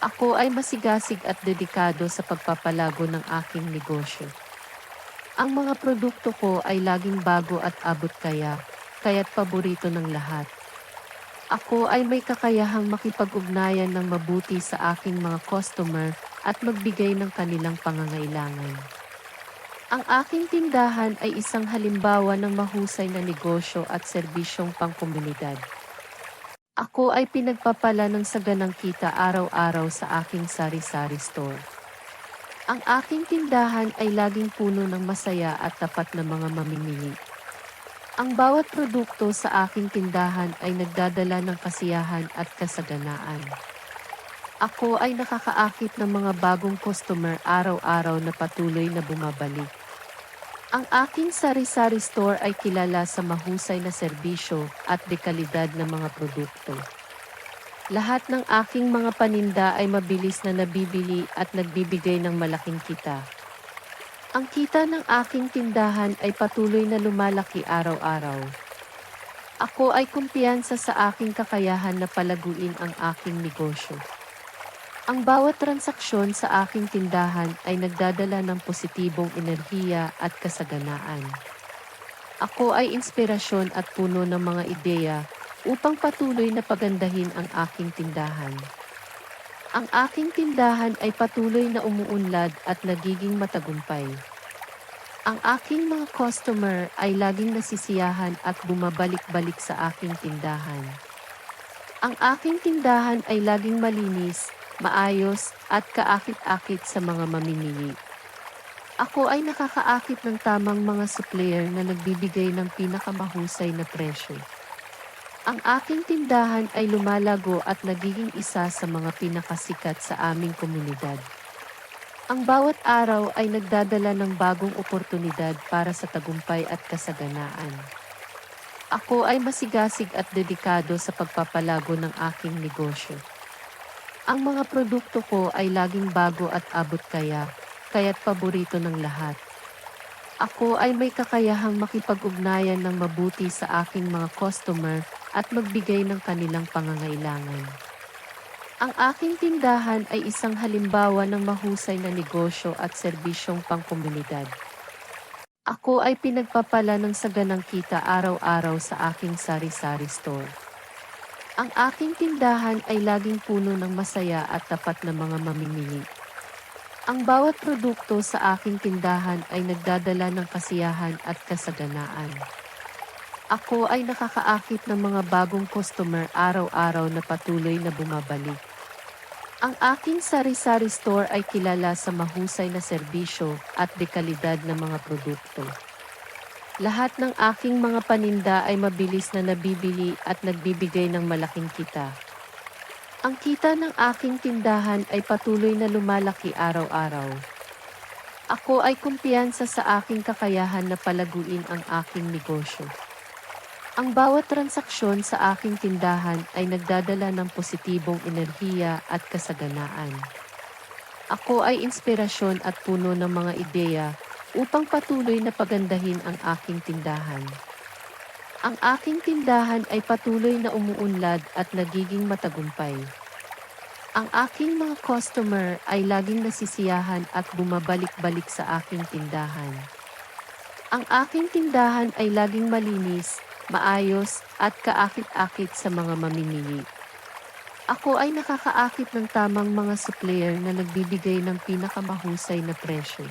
Ako ay masigasig at dedikado sa pagpapalago ng aking negosyo. Ang mga produkto ko ay laging bago at abot kaya't paborito ng lahat. Ako ay may kakayahang makipag-ugnayan ng mabuti sa aking mga customer at magbigay ng kanilang pangangailangan. Ang aking tindahan ay isang halimbawa ng mahusay na negosyo at serbisyong pangkomunidad. Ako ay pinagpapala ng saganang kita araw-araw sa aking sari-sari store. Ang aking tindahan ay laging puno ng masaya at tapat na mga mamimili. Ang bawat produkto sa aking tindahan ay nagdadala ng kasiyahan at kasaganaan. Ako ay nakakaakit ng mga bagong customer araw-araw na patuloy na bumabalik. Ang aking sari-sari store ay kilala sa mahusay na serbisyo at dekalidad ng mga produkto. Lahat ng aking mga paninda ay mabilis na nabibili at nagbibigay ng malaking kita. Ang kita ng aking tindahan ay patuloy na lumalaki araw-araw. Ako ay kumpiyansa sa aking kakayahan na palaguin ang aking negosyo. Ang bawat transaksyon sa aking tindahan ay nagdadala ng positibong enerhiya at kasaganaan. Ako ay inspirasyon at puno ng mga ideya upang patuloy na pagandahin ang aking tindahan. Ang aking tindahan ay patuloy na umuunlad at nagiging matagumpay. Ang aking mga customer ay laging nasisiyahan at bumabalik-balik sa aking tindahan. Ang aking tindahan ay laging malinis, maayos, at kaakit-akit sa mga mamimili. Ako ay nakakaakit ng tamang mga supplier na nagbibigay ng pinakamahusay na presyo. Ang aking tindahan ay lumalago at nagiging isa sa mga pinakasikat sa aming komunidad. Ang bawat araw ay nagdadala ng bagong oportunidad para sa tagumpay at kasaganaan. Ako ay masigasig at dedikado sa pagpapalago ng aking negosyo. Ang mga produkto ko ay laging bago at abot kaya't paborito ng lahat. Ako ay may kakayahang makipag-ugnayan ng mabuti sa aking mga customer at magbigay ng kanilang pangangailangan. Ang aking tindahan ay isang halimbawa ng mahusay na negosyo at serbisyong pangkomunidad. Ako ay pinagpapala ng saganang kita araw-araw sa aking sari-sari store. Ang aking tindahan ay laging puno ng masaya at tapat na mga mamimili. Ang bawat produkto sa aking tindahan ay nagdadala ng kasiyahan at kasaganaan. Ako ay nakakaakit ng mga bagong customer araw-araw na patuloy na bumabalik. Ang aking sari-sari store ay kilala sa mahusay na serbisyo at dekalidad ng mga produkto. Lahat ng aking mga paninda ay mabilis na nabibili at nagbibigay ng malaking kita. Ang kita ng aking tindahan ay patuloy na lumalaki araw-araw. Ako ay kumpiyansa sa aking kakayahan na palaguin ang aking negosyo. Ang bawat transaksyon sa aking tindahan ay nagdadala ng positibong enerhiya at kasaganaan. Ako ay inspirasyon at puno ng mga ideya upang patuloy na pagandahin ang aking tindahan. Ang aking tindahan ay patuloy na umuunlad at nagiging matagumpay. Ang aking mga customer ay laging nasisiyahan at bumabalik-balik sa aking tindahan. Ang aking tindahan ay laging malinis, maayos, at kaakit-akit sa mga mamimili. Ako ay nakakaakit ng tamang mga supplier na nagbibigay ng pinakamahusay na presyo.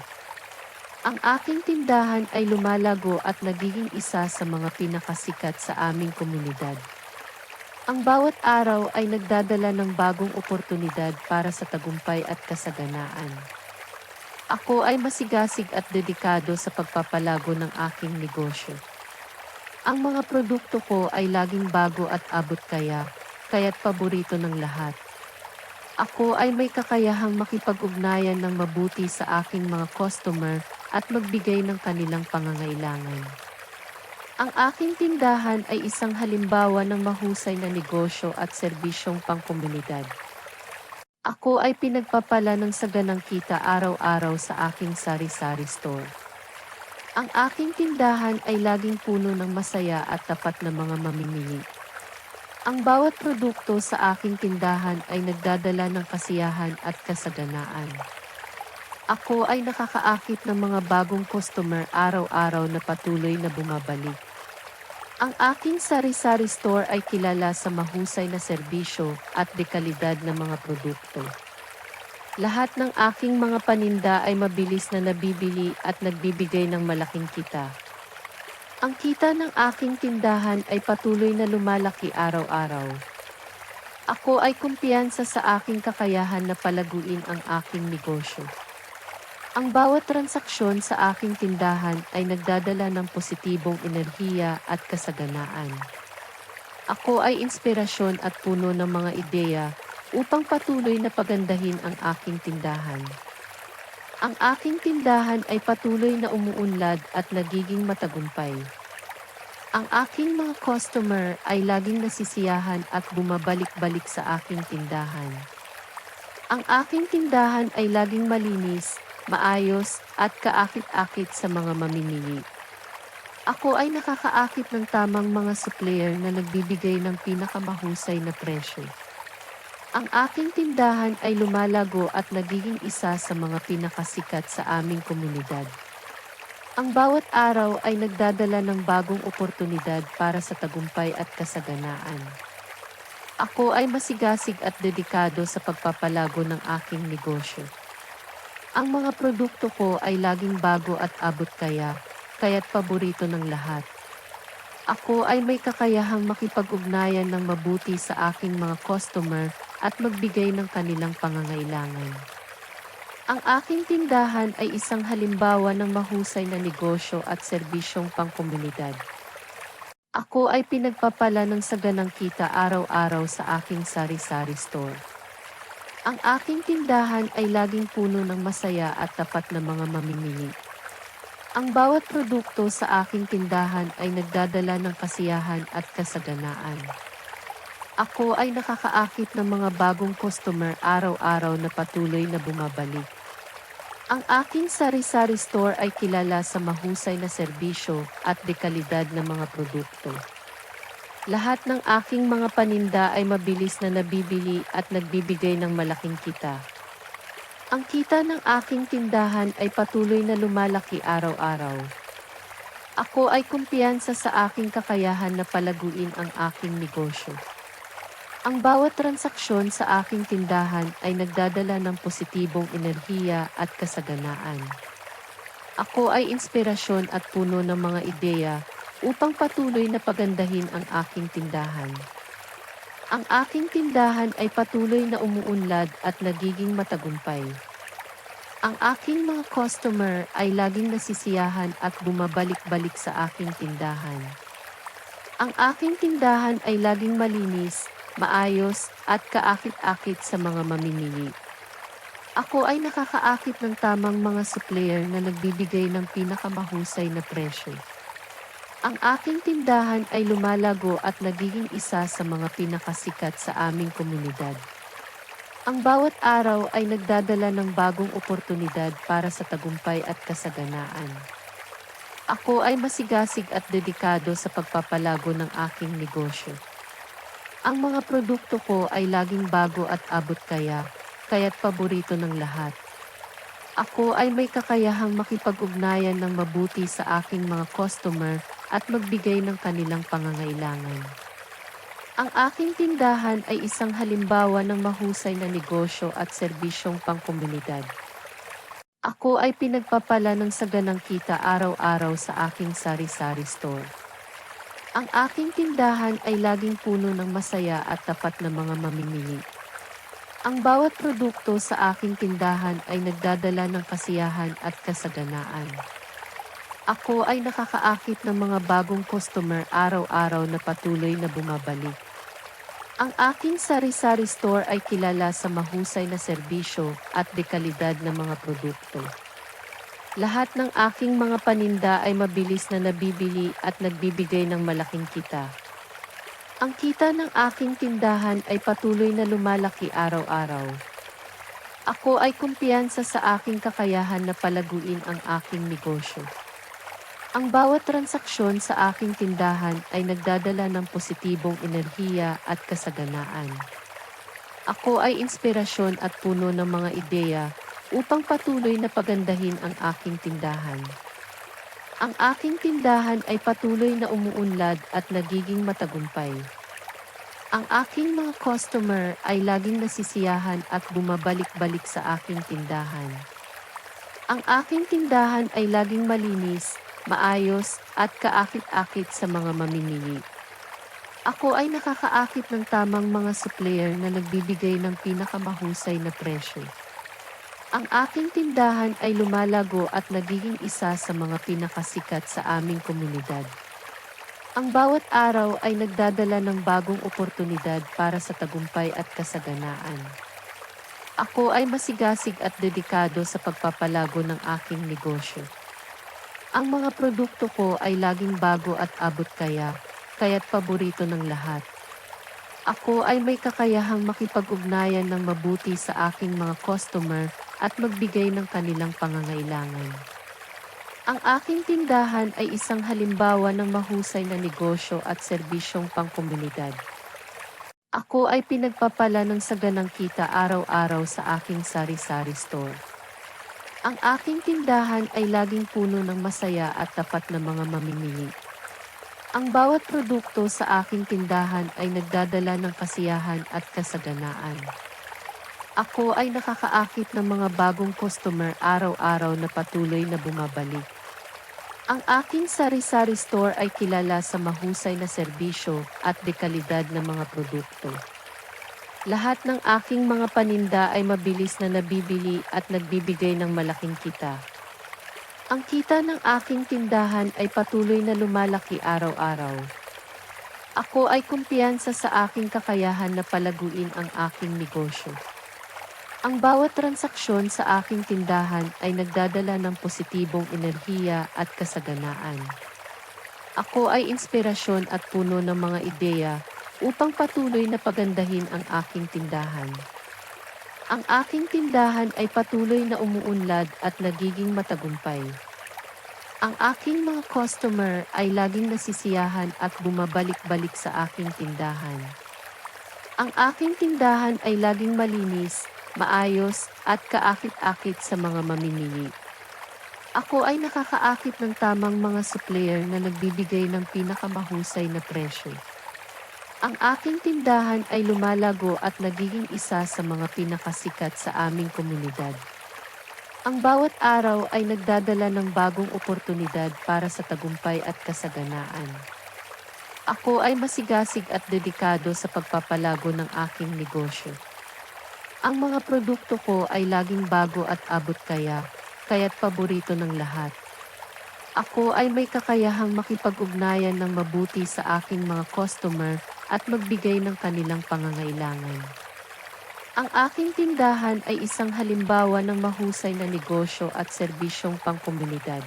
Ang aking tindahan ay lumalago at nagiging isa sa mga pinakasikat sa aming komunidad. Ang bawat araw ay nagdadala ng bagong oportunidad para sa tagumpay at kasaganaan. Ako ay masigasig at dedikado sa pagpapalago ng aking negosyo. Ang mga produkto ko ay laging bago at abot kaya't paborito ng lahat. Ako ay may kakayahang makipag-ugnayan ng mabuti sa aking mga customer at magbigay ng kanilang pangangailangan. Ang aking tindahan ay isang halimbawa ng mahusay na negosyo at serbisyong pangkomunidad. Ako ay pinagpapala ng saganang kita araw-araw sa aking sari-sari store. Ang aking tindahan ay laging puno ng masaya at tapat na mga mamimili. Ang bawat produkto sa aking tindahan ay nagdadala ng kasiyahan at kasaganaan. Ako ay nakakaakit ng mga bagong customer araw-araw na patuloy na bumabalik. Ang aking sari-sari store ay kilala sa mahusay na serbisyo at dekalidad ng mga produkto. Lahat ng aking mga paninda ay mabilis na nabibili at nagbibigay ng malaking kita. Ang kita ng aking tindahan ay patuloy na lumalaki araw-araw. Ako ay kumpiyansa sa aking kakayahan na palaguin ang aking negosyo. Ang bawat transaksyon sa aking tindahan ay nagdadala ng positibong enerhiya at kasaganaan. Ako ay inspirasyon at puno ng mga ideya upang patuloy na pagandahin ang aking tindahan. Ang aking tindahan ay patuloy na umuunlad at nagiging matagumpay. Ang aking mga customer ay laging nasisiyahan at bumabalik-balik sa aking tindahan. Ang aking tindahan ay laging malinis, maayos, at kaakit-akit sa mga mamimili. Ako ay nakakaakit ng tamang mga supplier na nagbibigay ng pinakamahusay na presyo. Ang aking tindahan ay lumalago at nagiging isa sa mga pinakasikat sa aming komunidad. Ang bawat araw ay nagdadala ng bagong oportunidad para sa tagumpay at kasaganaan. Ako ay masigasig at dedikado sa pagpapalago ng aking negosyo. Ang mga produkto ko ay laging bago at abot kaya't paborito ng lahat. Ako ay may kakayahang makipag-ugnayan ng mabuti sa aking mga customer at magbigay ng kanilang pangangailangan. Ang aking tindahan ay isang halimbawa ng mahusay na negosyo at serbisyong pangkomunidad. Ako ay pinagpapala ng saganang kita araw-araw sa aking sari-sari store. Ang aking tindahan ay laging puno ng masaya at tapat na mga mamimili. Ang bawat produkto sa aking tindahan ay nagdadala ng kasiyahan at kasaganaan. Ako ay nakakaakit ng mga bagong customer araw-araw na patuloy na bumabalik. Ang aking sari-sari store ay kilala sa mahusay na serbisyo at dekalidad ng mga produkto. Lahat ng aking mga paninda ay mabilis na nabibili at nagbibigay ng malaking kita. Ang kita ng aking tindahan ay patuloy na lumalaki araw-araw. Ako ay kumpiyansa sa aking kakayahan na palaguin ang aking negosyo. Ang bawat transaksyon sa aking tindahan ay nagdadala ng positibong enerhiya at kasaganaan. Ako ay inspirasyon at puno ng mga ideya upang patuloy na pagandahin ang aking tindahan. Ang aking tindahan ay patuloy na umuunlad at nagiging matagumpay. Ang aking mga customer ay laging nasisiyahan at bumabalik-balik sa aking tindahan. Ang aking tindahan ay laging malinis, maayos at kaakit-akit sa mga mamimili. Ako ay nakakaakit ng tamang mga supplier na nagbibigay ng pinakamahusay na presyo. Ang aking tindahan ay lumalago at nagiging isa sa mga pinakasikat sa aming komunidad. Ang bawat araw ay nagdadala ng bagong oportunidad para sa tagumpay at kasaganaan. Ako ay masigasig at dedikado sa pagpapalago ng aking negosyo. Ang mga produkto ko ay laging bago at abot kaya't paborito ng lahat. Ako ay may kakayahang makipag-ugnayan ng mabuti sa aking mga customer at magbigay ng kanilang pangangailangan. Ang aking tindahan ay isang halimbawa ng mahusay na negosyo at serbisyong pangkomunidad. Ako ay pinagpapala ng saganang kita araw-araw sa aking sari-sari store. Ang aking tindahan ay laging puno ng masaya at tapat na mga mamimili. Ang bawat produkto sa aking tindahan ay nagdadala ng kasiyahan at kasaganaan. Ako ay nakakaakit ng mga bagong customer araw-araw na patuloy na bumabalik. Ang aking sari-sari store ay kilala sa mahusay na serbisyo at dekalidad ng mga produkto. Lahat ng aking mga paninda ay mabilis na nabibili at nagbibigay ng malaking kita. Ang kita ng aking tindahan ay patuloy na lumalaki araw-araw. Ako ay kumpiyansa sa aking kakayahan na palaguin ang aking negosyo. Ang bawat transaksyon sa aking tindahan ay nagdadala ng positibong enerhiya at kasaganaan. Ako ay inspirasyon at puno ng mga ideya upang patuloy na pagandahin ang aking tindahan. Ang aking tindahan ay patuloy na umuunlad at nagiging matagumpay. Ang aking mga customer ay laging nasisiyahan at bumabalik-balik sa aking tindahan. Ang aking tindahan ay laging malinis, maayos at kaakit-akit sa mga mamimili. Ako ay nakakaakit ng tamang mga supplier na nagbibigay ng pinakamahusay na presyo. Ang aking tindahan ay lumalago at nagiging isa sa mga pinakasikat sa aming komunidad. Ang bawat araw ay nagdadala ng bagong oportunidad para sa tagumpay at kasaganaan. Ako ay masigasig at dedikado sa pagpapalago ng aking negosyo. Ang mga produkto ko ay laging bago at abot kaya't paborito ng lahat. Ako ay may kakayahang makipag-ugnayan ng mabuti sa aking mga customer at magbigay ng kanilang pangangailangan. Ang aking tindahan ay isang halimbawa ng mahusay na negosyo at serbisyong pangkomunidad. Ako ay pinagpapala ng saganang kita araw-araw sa aking sari-sari store. Ang aking tindahan ay laging puno ng masaya at tapat na mga mamimili. Ang bawat produkto sa aking tindahan ay nagdadala ng kasiyahan at kasaganaan. Ako ay nakakaakit ng mga bagong customer araw-araw na patuloy na bumabalik. Ang aking sari-sari store ay kilala sa mahusay na serbisyo at dekalidad ng mga produkto. Lahat ng aking mga paninda ay mabilis na nabibili at nagbibigay ng malaking kita. Ang kita ng aking tindahan ay patuloy na lumalaki araw-araw. Ako ay kumpiyansa sa aking kakayahan na palaguin ang aking negosyo. Ang bawat transaksyon sa aking tindahan ay nagdadala ng positibong enerhiya at kasaganaan. Ako ay inspirasyon at puno ng mga ideya upang patuloy na pagandahin ang aking tindahan. Ang aking tindahan ay patuloy na umuunlad at nagiging matagumpay. Ang aking mga customer ay laging nasisiyahan at bumabalik-balik sa aking tindahan. Ang aking tindahan ay laging malinis, maayos at kaakit-akit sa mga mamimili. Ako ay nakakaakit ng tamang mga supplier na nagbibigay ng pinakamahusay na presyo. Ang aking tindahan ay lumalago at nagiging isa sa mga pinakasikat sa aming komunidad. Ang bawat araw ay nagdadala ng bagong oportunidad para sa tagumpay at kasaganaan. Ako ay masigasig at dedikado sa pagpapalago ng aking negosyo. Ang mga produkto ko ay laging bago at abot kaya't paborito ng lahat. Ako ay may kakayahang makipag-ugnayan ng mabuti sa aking mga customer at magbigay ng kanilang pangangailangan. Ang aking tindahan ay isang halimbawa ng mahusay na negosyo at serbisyong pangkomunidad.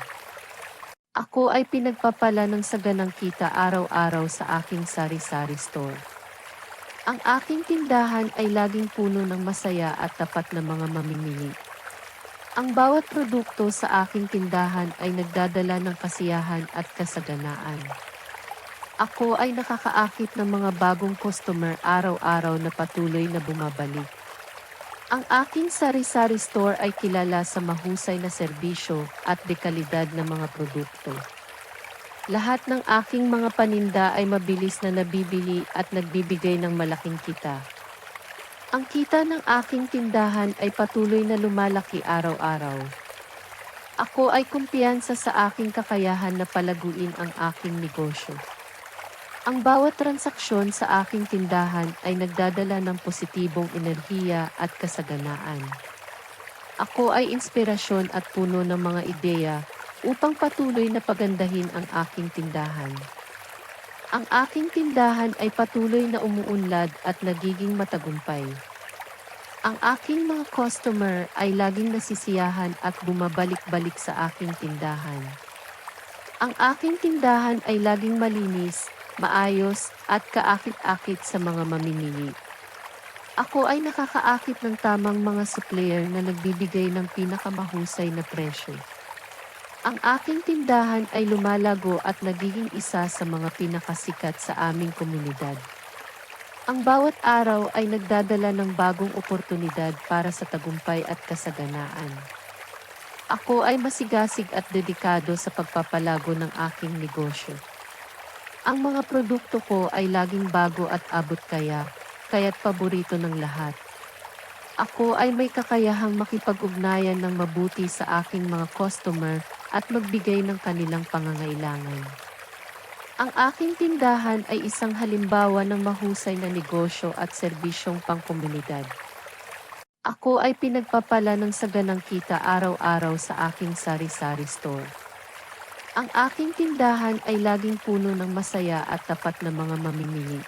Ako ay pinagpapala ng saganang kita araw-araw sa aking sari-sari store. Ang aking tindahan ay laging puno ng masaya at tapat na mga mamimili. Ang bawat produkto sa aking tindahan ay nagdadala ng kasiyahan at kasaganaan. Ako ay nakakaakit ng mga bagong customer araw-araw na patuloy na bumabalik. Ang aking sari-sari store ay kilala sa mahusay na serbisyo at dekalidad ng mga produkto. Lahat ng aking mga paninda ay mabilis na nabibili at nagbibigay ng malaking kita. Ang kita ng aking tindahan ay patuloy na lumalaki araw-araw. Ako ay kumpiyansa sa aking kakayahan na palaguin ang aking negosyo. Ang bawat transaksyon sa aking tindahan ay nagdadala ng positibong enerhiya at kasaganaan. Ako ay inspirasyon at puno ng mga ideya upang patuloy na pagandahin ang aking tindahan. Ang aking tindahan ay patuloy na umuunlad at nagiging matagumpay. Ang aking mga customer ay laging nasisiyahan at bumabalik-balik sa aking tindahan. Ang aking tindahan ay laging malinis, maayos at kaakit-akit sa mga mamimili. Ako ay nakakaakit ng tamang mga supplier na nagbibigay ng pinakamahusay na presyo. Ang aking tindahan ay lumalago at nagiging isa sa mga pinakasikat sa aming komunidad. Ang bawat araw ay nagdadala ng bagong oportunidad para sa tagumpay at kasaganaan. Ako ay masigasig at dedikado sa pagpapalago ng aking negosyo. Ang mga produkto ko ay laging bago at abot kaya't paborito ng lahat. Ako ay may kakayahang makipag-ugnayan ng mabuti sa aking mga customer at magbigay ng kanilang pangangailangan. Ang aking tindahan ay isang halimbawa ng mahusay na negosyo at serbisyong pangkomunidad. Ako ay pinagpapala ng saganang kita araw-araw sa aking sari-sari store. Ang aking tindahan ay laging puno ng masaya at tapat na mga mamimili.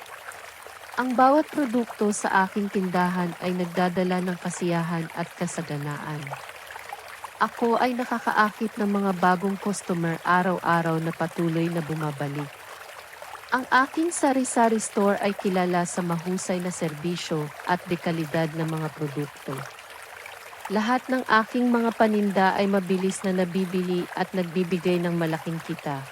Ang bawat produkto sa aking tindahan ay nagdadala ng kasiyahan at kasaganaan. Ako ay nakakaakit ng mga bagong customer araw-araw na patuloy na bumabalik. Ang aking sari-sari store ay kilala sa mahusay na serbisyo at dekalidad ng mga produkto. Lahat ng aking mga paninda ay mabilis na nabibili at nagbibigay ng malaking kita.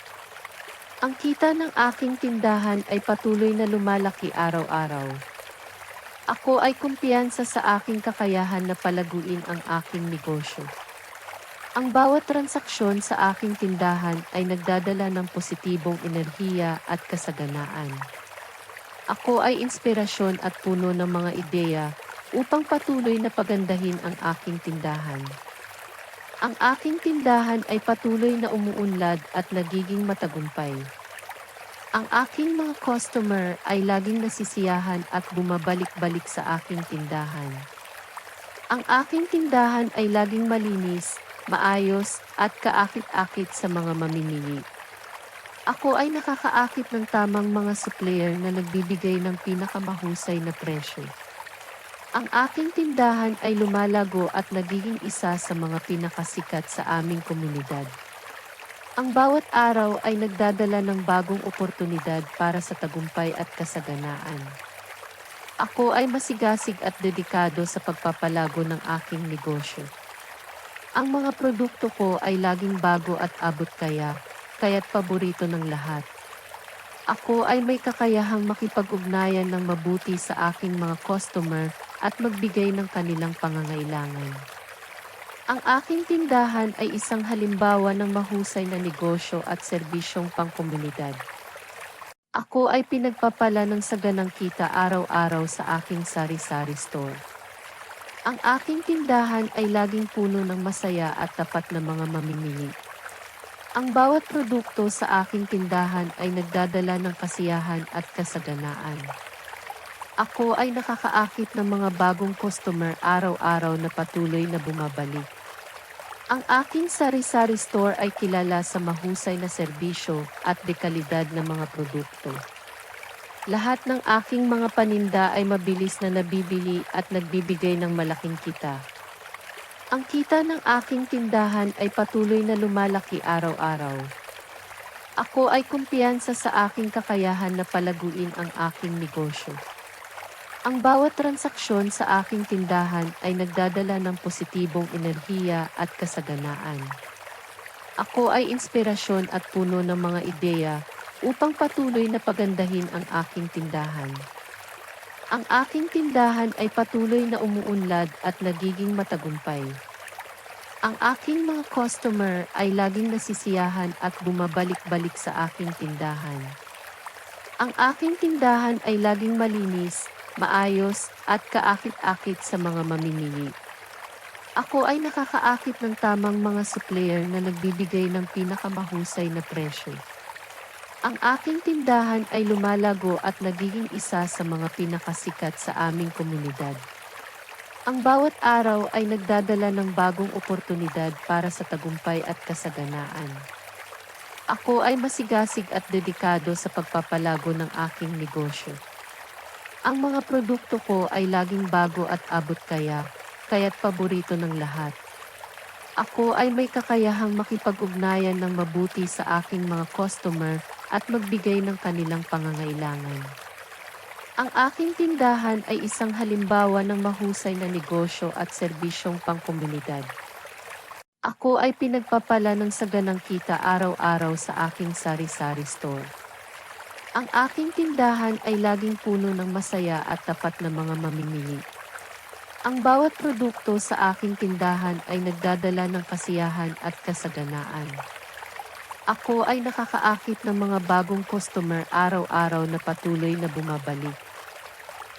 Ang kita ng aking tindahan ay patuloy na lumalaki araw-araw. Ako ay kumpiyansa sa aking kakayahan na palaguin ang aking negosyo. Ang bawat transaksyon sa aking tindahan ay nagdadala ng positibong enerhiya at kasaganaan. Ako ay inspirasyon at puno ng mga ideya upang patuloy na pagandahin ang aking tindahan. Ang aking tindahan ay patuloy na umuunlad at nagiging matagumpay. Ang aking mga customer ay laging nasisiyahan at bumabalik-balik sa aking tindahan. Ang aking tindahan ay laging malinis, maayos, at kaakit-akit sa mga mamimili. Ako ay nakakaakit ng tamang mga supplier na nagbibigay ng pinakamahusay na presyo. Ang aking tindahan ay lumalago at nagiging isa sa mga pinakasikat sa aming komunidad. Ang bawat araw ay nagdadala ng bagong oportunidad para sa tagumpay at kasaganaan. Ako ay masigasig at dedikado sa pagpapalago ng aking negosyo. Ang mga produkto ko ay laging bago at abot kaya't paborito ng lahat. Ako ay may kakayahang makipag-ugnayan ng mabuti sa aking mga customer at magbigay ng kanilang pangangailangan. Ang aking tindahan ay isang halimbawa ng mahusay na negosyo at serbisyong pangkomunidad. Ako ay pinagpapala ng saganang kita araw-araw sa aking sari-sari store. Ang aking tindahan ay laging puno ng masaya at tapat na mga mamimili. Ang bawat produkto sa aking tindahan ay nagdadala ng kasiyahan at kasaganaan. Ako ay nakakaakit ng mga bagong customer araw-araw na patuloy na bumabalik. Ang aking sari-sari store ay kilala sa mahusay na serbisyo at dekalidad ng mga produkto. Lahat ng aking mga paninda ay mabilis na nabibili at nagbibigay ng malaking kita. Ang kita ng aking tindahan ay patuloy na lumalaki araw-araw. Ako ay kumpiyansa sa aking kakayahan na palaguin ang aking negosyo. Ang bawat transaksyon sa aking tindahan ay nagdadala ng positibong enerhiya at kasaganaan. Ako ay inspirasyon at puno ng mga ideya upang patuloy na pagandahin ang aking tindahan. Ang aking tindahan ay patuloy na umuunlad at nagiging matagumpay. Ang aking mga customer ay laging nasisiyahan at bumabalik-balik sa aking tindahan. Ang aking tindahan ay laging malinis, maayos, at kaakit-akit sa mga mamimili. Ako ay nakakaakit ng tamang mga supplier na nagbibigay ng pinakamahusay na presyo. Ang aking tindahan ay lumalago at nagiging isa sa mga pinakasikat sa aming komunidad. Ang bawat araw ay nagdadala ng bagong oportunidad para sa tagumpay at kasaganaan. Ako ay masigasig at dedikado sa pagpapalago ng aking negosyo. Ang mga produkto ko ay laging bago at abot kaya't paborito ng lahat. Ako ay may kakayahang makipag-ugnayan ng mabuti sa aking mga customer at magbigay ng kanilang pangangailangan. Ang aking tindahan ay isang halimbawa ng mahusay na negosyo at serbisyong pangkomunidad. Ako ay pinagpapala ng saganang kita araw-araw sa aking sari-sari store. Ang aking tindahan ay laging puno ng masaya at tapat na mga mamimili. Ang bawat produkto sa aking tindahan ay nagdadala ng kasiyahan at kasaganaan. Ako ay nakakaakit ng mga bagong customer araw-araw na patuloy na bumabalik.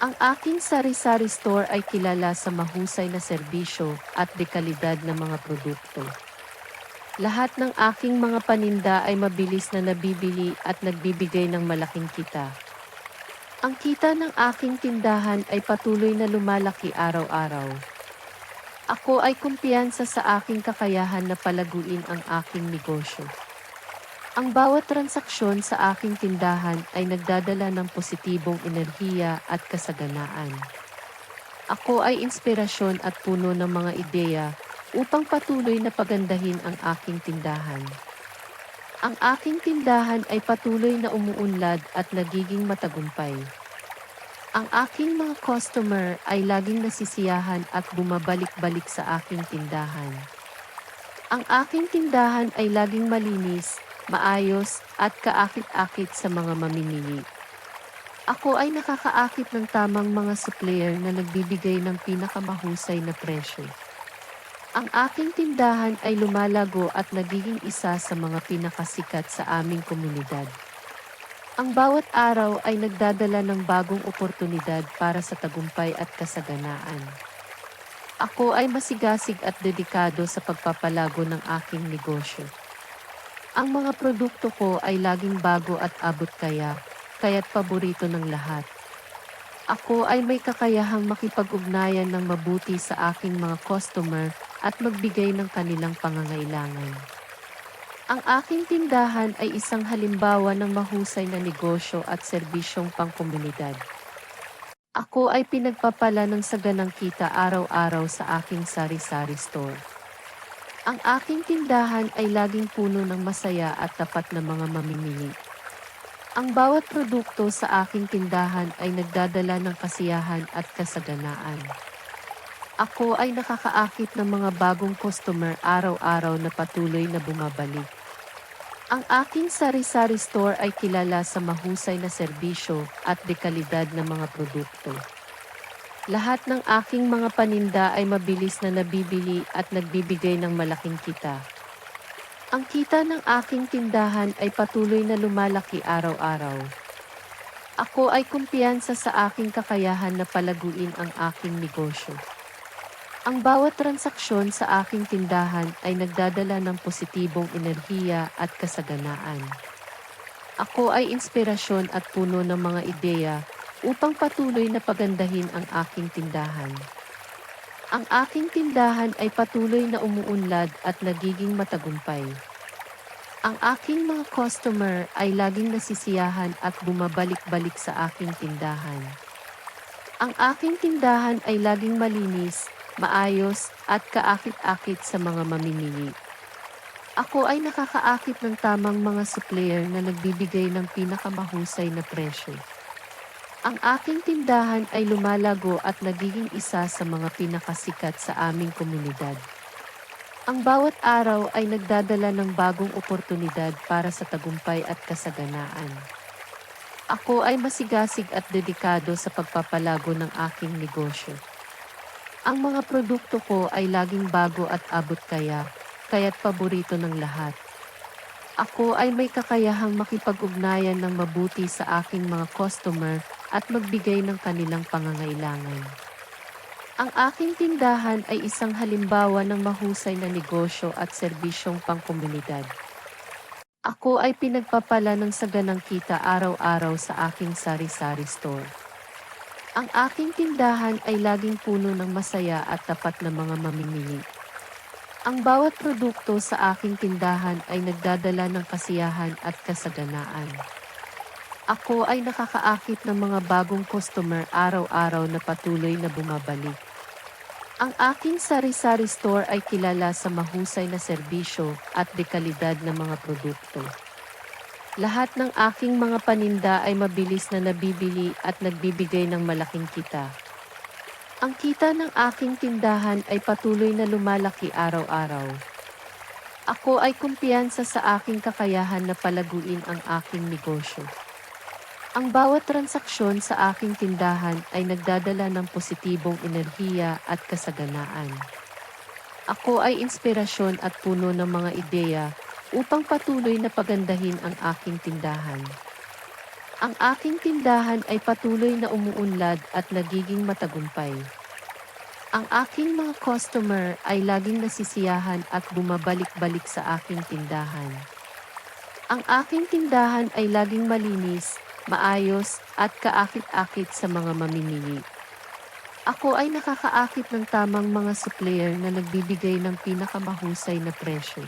Ang aking sari-sari store ay kilala sa mahusay na serbisyo at dekalidad ng mga produkto. Lahat ng aking mga paninda ay mabilis na nabibili at nagbibigay ng malaking kita. Ang kita ng aking tindahan ay patuloy na lumalaki araw-araw. Ako ay kumpiyansa sa aking kakayahan na palaguin ang aking negosyo. Ang bawat transaksyon sa aking tindahan ay nagdadala ng positibong enerhiya at kasaganaan. Ako ay inspirasyon at puno ng mga ideya upang patuloy na pagandahin ang aking tindahan. Ang aking tindahan ay patuloy na umuunlad at nagiging matagumpay. Ang aking mga customer ay laging nasisiyahan at bumabalik-balik sa aking tindahan. Ang aking tindahan ay laging malinis, maayos, at kaakit-akit sa mga mamimili. Ako ay nakakaakit ng tamang mga supplier na nagbibigay ng pinakamahusay na presyo. Ang aking tindahan ay lumalago at nagiging isa sa mga pinakasikat sa aming komunidad. Ang bawat araw ay nagdadala ng bagong oportunidad para sa tagumpay at kasaganaan. Ako ay masigasig at dedikado sa pagpapalago ng aking negosyo. Ang mga produkto ko ay laging bago at abot kaya't paborito ng lahat. Ako ay may kakayahang makipag-ugnayan ng mabuti sa aking mga customer at magbigay ng kanilang pangangailangan. Ang aking tindahan ay isang halimbawa ng mahusay na negosyo at serbisyong pangkomunidad. Ako ay pinagpapala ng saganang kita araw-araw sa aking sari-sari store. Ang aking tindahan ay laging puno ng masaya at tapat na mga mamimili. Ang bawat produkto sa aking tindahan ay nagdadala ng kasiyahan at kasaganaan. Ako ay nakakaakit ng mga bagong customer araw-araw na patuloy na bumabalik. Ang aking sari-sari store ay kilala sa mahusay na serbisyo at dekalidad ng mga produkto. Lahat ng aking mga paninda ay mabilis na nabibili at nagbibigay ng malaking kita. Ang kita ng aking tindahan ay patuloy na lumalaki araw-araw. Ako ay kumpiyansa sa aking kakayahan na palaguin ang aking negosyo. Ang bawat transaksyon sa aking tindahan ay nagdadala ng positibong enerhiya at kasaganaan. Ako ay inspirasyon at puno ng mga ideya upang patuloy na pagandahin ang aking tindahan. Ang aking tindahan ay patuloy na umuunlad at nagiging matagumpay. Ang aking mga customer ay laging nasisiyahan at bumabalik-balik sa aking tindahan. Ang aking tindahan ay laging malinis, maayos at kaakit-akit sa mga mamimili. Ako ay nakakaakit ng tamang mga supplier na nagbibigay ng pinakamahusay na presyo. Ang aking tindahan ay lumalago at nagiging isa sa mga pinakasikat sa aming komunidad. Ang bawat araw ay nagdadala ng bagong oportunidad para sa tagumpay at kasaganaan. Ako ay masigasig at dedikado sa pagpapalago ng aking negosyo. Ang mga produkto ko ay laging bago at abot kaya't paborito ng lahat. Ako ay may kakayahang makipag-ugnayan ng mabuti sa aking mga customer at magbigay ng kanilang pangangailangan. Ang aking tindahan ay isang halimbawa ng mahusay na negosyo at serbisyong pangkomunidad. Ako ay pinagpapala ng saganang kita araw-araw sa aking sari-sari store. Ang aking tindahan ay laging puno ng masaya at tapat na mga mamimili. Ang bawat produkto sa aking tindahan ay nagdadala ng kasiyahan at kasaganaan. Ako ay nakakaakit ng mga bagong customer araw-araw na patuloy na bumabalik. Ang aking sari-sari store ay kilala sa mahusay na serbisyo at dekalidad ng mga produkto. Lahat ng aking mga paninda ay mabilis na nabibili at nagbibigay ng malaking kita. Ang kita ng aking tindahan ay patuloy na lumalaki araw-araw. Ako ay kumpiyansa sa aking kakayahan na palaguin ang aking negosyo. Ang bawat transaksyon sa aking tindahan ay nagdadala ng positibong enerhiya at kasaganaan. Ako ay inspirasyon at puno ng mga ideya upang patuloy na pagandahin ang aking tindahan. Ang aking tindahan ay patuloy na umuunlad at nagiging matagumpay. Ang aking mga customer ay laging nasisiyahan at bumabalik-balik sa aking tindahan. Ang aking tindahan ay laging malinis, maayos at kaakit-akit sa mga mamimili. Ako ay nakakaakit ng tamang mga supplier na nagbibigay ng pinakamahusay na presyo.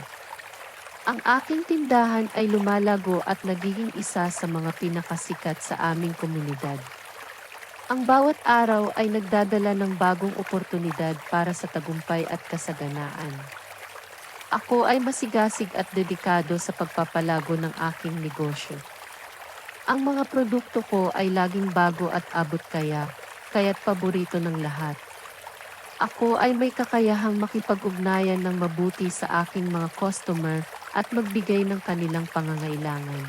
Ang aking tindahan ay lumalago at nagiging isa sa mga pinakasikat sa aming komunidad. Ang bawat araw ay nagdadala ng bagong oportunidad para sa tagumpay at kasaganaan. Ako ay masigasig at dedikado sa pagpapalago ng aking negosyo. Ang mga produkto ko ay laging bago at abot kaya't paborito ng lahat. Ako ay may kakayahang makipag-ugnayan ng mabuti sa aking mga customer at magbigay ng kanilang pangangailangan.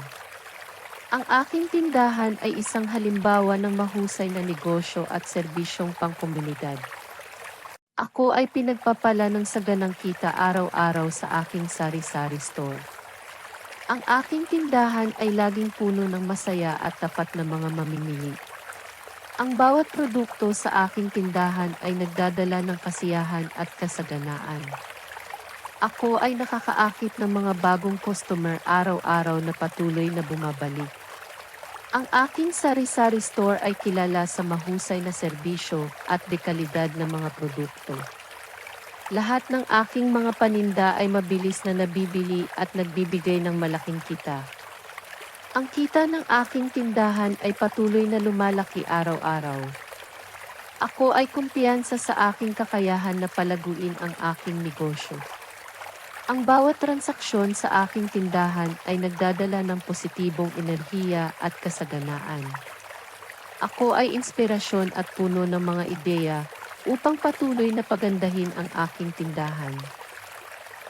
Ang aking tindahan ay isang halimbawa ng mahusay na negosyo at serbisyong pangkomunidad. Ako ay pinagpapala ng saganang kita araw-araw sa aking sari-sari store. Ang aking tindahan ay laging puno ng masaya at tapat na mga mamimili. Ang bawat produkto sa aking tindahan ay nagdadala ng kasiyahan at kasaganaan. Ako ay nakakaakit ng mga bagong customer araw-araw na patuloy na bumabalik. Ang aking sari-sari store ay kilala sa mahusay na serbisyo at dekalidad ng mga produkto. Lahat ng aking mga paninda ay mabilis na nabibili at nagbibigay ng malaking kita. Ang kita ng aking tindahan ay patuloy na lumalaki araw-araw. Ako ay kumpiyansa sa aking kakayahan na palaguin ang aking negosyo. Ang bawat transaksyon sa aking tindahan ay nagdadala ng positibong enerhiya at kasaganaan. Ako ay inspirasyon at puno ng mga ideya upang patuloy na pagandahin ang aking tindahan.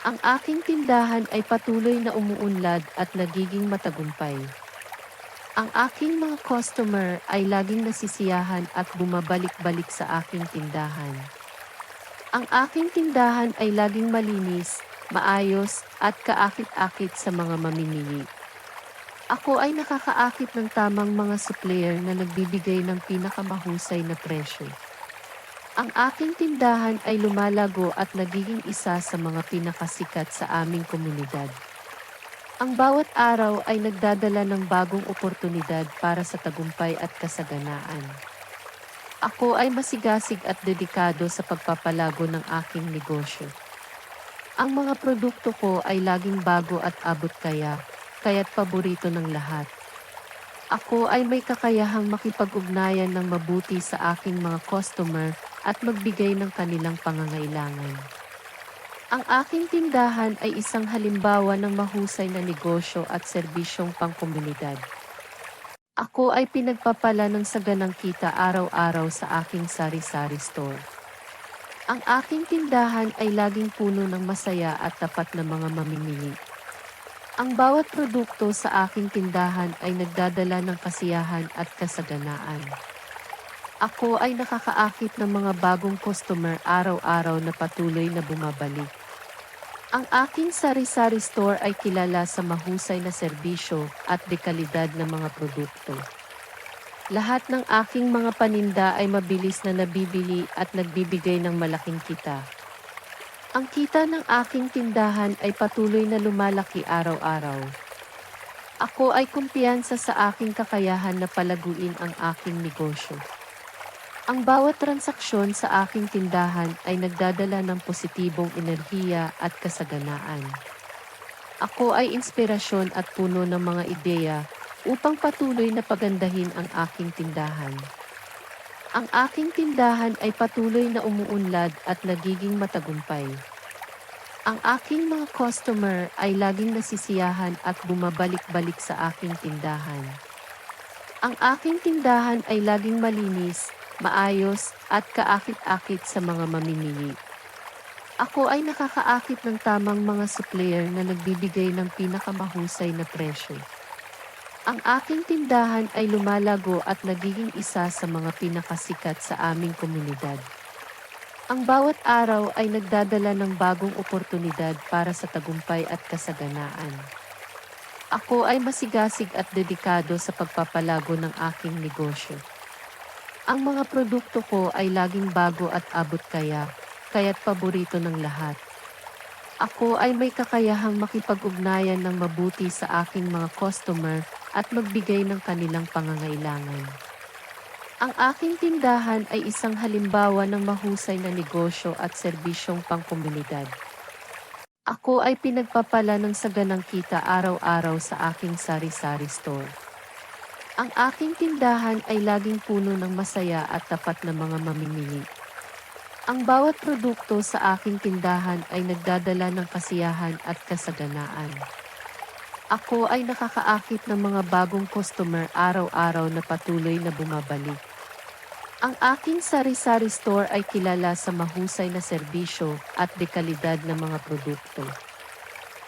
Ang aking tindahan ay patuloy na umuunlad at nagiging matagumpay. Ang aking mga customer ay laging nasisiyahan at bumabalik-balik sa aking tindahan. Ang aking tindahan ay laging malinis, maayos at kaakit-akit sa mga mamimili. Ako ay nakakaakit ng tamang mga supplier na nagbibigay ng pinakamahusay na presyo. Ang aking tindahan ay lumalago at nagiging isa sa mga pinakasikat sa aming komunidad. Ang bawat araw ay nagdadala ng bagong oportunidad para sa tagumpay at kasaganaan. Ako ay masigasig at dedikado sa pagpapalago ng aking negosyo. Ang mga produkto ko ay laging bago at abot kaya't paborito ng lahat. Ako ay may kakayahang makipag-ugnayan ng mabuti sa aking mga customer at magbigay ng kanilang pangangailangan. Ang aking tindahan ay isang halimbawa ng mahusay na negosyo at serbisyong pangkomunidad. Ako ay pinagpapala ng saganang kita araw-araw sa aking sari-sari store. Ang aking tindahan ay laging puno ng masaya at tapat na mga mamimili. Ang bawat produkto sa aking tindahan ay nagdadala ng kasiyahan at kasaganaan. Ako ay nakakaakit ng mga bagong customer araw-araw na patuloy na bumabalik. Ang aking sari-sari store ay kilala sa mahusay na serbisyo at dekalidad ng mga produkto. Lahat ng aking mga paninda ay mabilis na nabibili at nagbibigay ng malaking kita. Ang kita ng aking tindahan ay patuloy na lumalaki araw-araw. Ako ay kumpiyansa sa aking kakayahan na palaguin ang aking negosyo. Ang bawat transaksyon sa aking tindahan ay nagdadala ng positibong enerhiya at kasaganaan. Ako ay inspirasyon at puno ng mga ideya upang patuloy na pagandahin ang aking tindahan. Ang aking tindahan ay patuloy na umuunlad at nagiging matagumpay. Ang aking mga customer ay laging nasisiyahan at bumabalik-balik sa aking tindahan. Ang aking tindahan ay laging malinis, maayos at kaakit-akit sa mga mamimili. Ako ay nakakaakit ng tamang mga supplier na nagbibigay ng pinakamahusay na presyo. Ang aking tindahan ay lumalago at nagiging isa sa mga pinakasikat sa aming komunidad. Ang bawat araw ay nagdadala ng bagong oportunidad para sa tagumpay at kasaganaan. Ako ay masigasig at dedikado sa pagpapalago ng aking negosyo. Ang mga produkto ko ay laging bago at abot kaya't paborito ng lahat. Ako ay may kakayahang makipag-ugnayan ng mabuti sa aking mga customer at magbigay ng kanilang pangangailangan. Ang aking tindahan ay isang halimbawa ng mahusay na negosyo at serbisyong pangkomunidad. Ako ay pinagpapala ng saganang kita araw-araw sa aking sari-sari store. Ang aking tindahan ay laging puno ng masaya at tapat na mga mamimili. Ang bawat produkto sa aking tindahan ay nagdadala ng kasiyahan at kasaganaan. Ako ay nakakaakit ng mga bagong customer araw-araw na patuloy na bumabalik. Ang aking sari-sari store ay kilala sa mahusay na serbisyo at dekalidad ng mga produkto.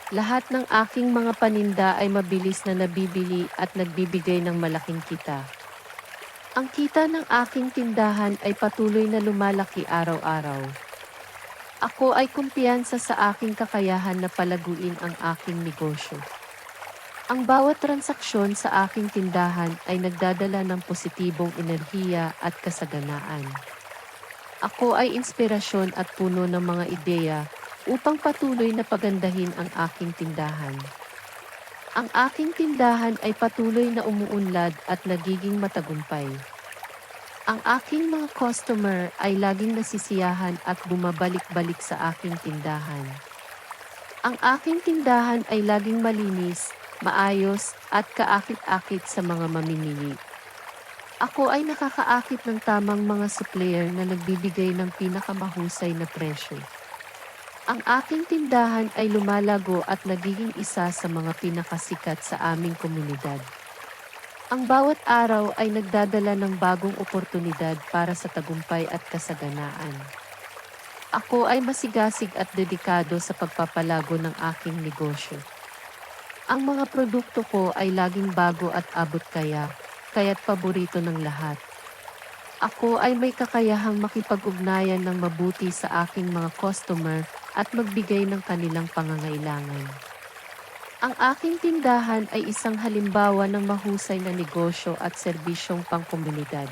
Lahat ng aking mga paninda ay mabilis na nabibili at nagbibigay ng malaking kita. Ang kita ng aking tindahan ay patuloy na lumalaki araw-araw. Ako ay kumpiyansa sa aking kakayahan na palaguin ang aking negosyo. Ang bawat transaksyon sa aking tindahan ay nagdadala ng positibong enerhiya at kasaganaan. Ako ay inspirasyon at puno ng mga ideya upang patuloy na pagandahin ang aking tindahan. Ang aking tindahan ay patuloy na umuunlad at nagiging matagumpay. Ang aking mga customer ay laging nasisiyahan at bumabalik-balik sa aking tindahan. Ang aking tindahan ay laging malinis, maayos at kaakit-akit sa mga mamimili. Ako ay nakakaakit ng tamang mga supplier na nagbibigay ng pinakamahusay na presyo. Ang aking tindahan ay lumalago at nagiging isa sa mga pinakasikat sa aming komunidad. Ang bawat araw ay nagdadala ng bagong oportunidad para sa tagumpay at kasaganaan. Ako ay masigasig at dedikado sa pagpapalago ng aking negosyo. Ang mga produkto ko ay laging bago at abot kaya't paborito ng lahat. Ako ay may kakayahang makipag-ugnayan ng mabuti sa aking mga customer at magbigay ng kanilang pangangailangan. Ang aking tindahan ay isang halimbawa ng mahusay na negosyo at serbisyong pangkomunidad.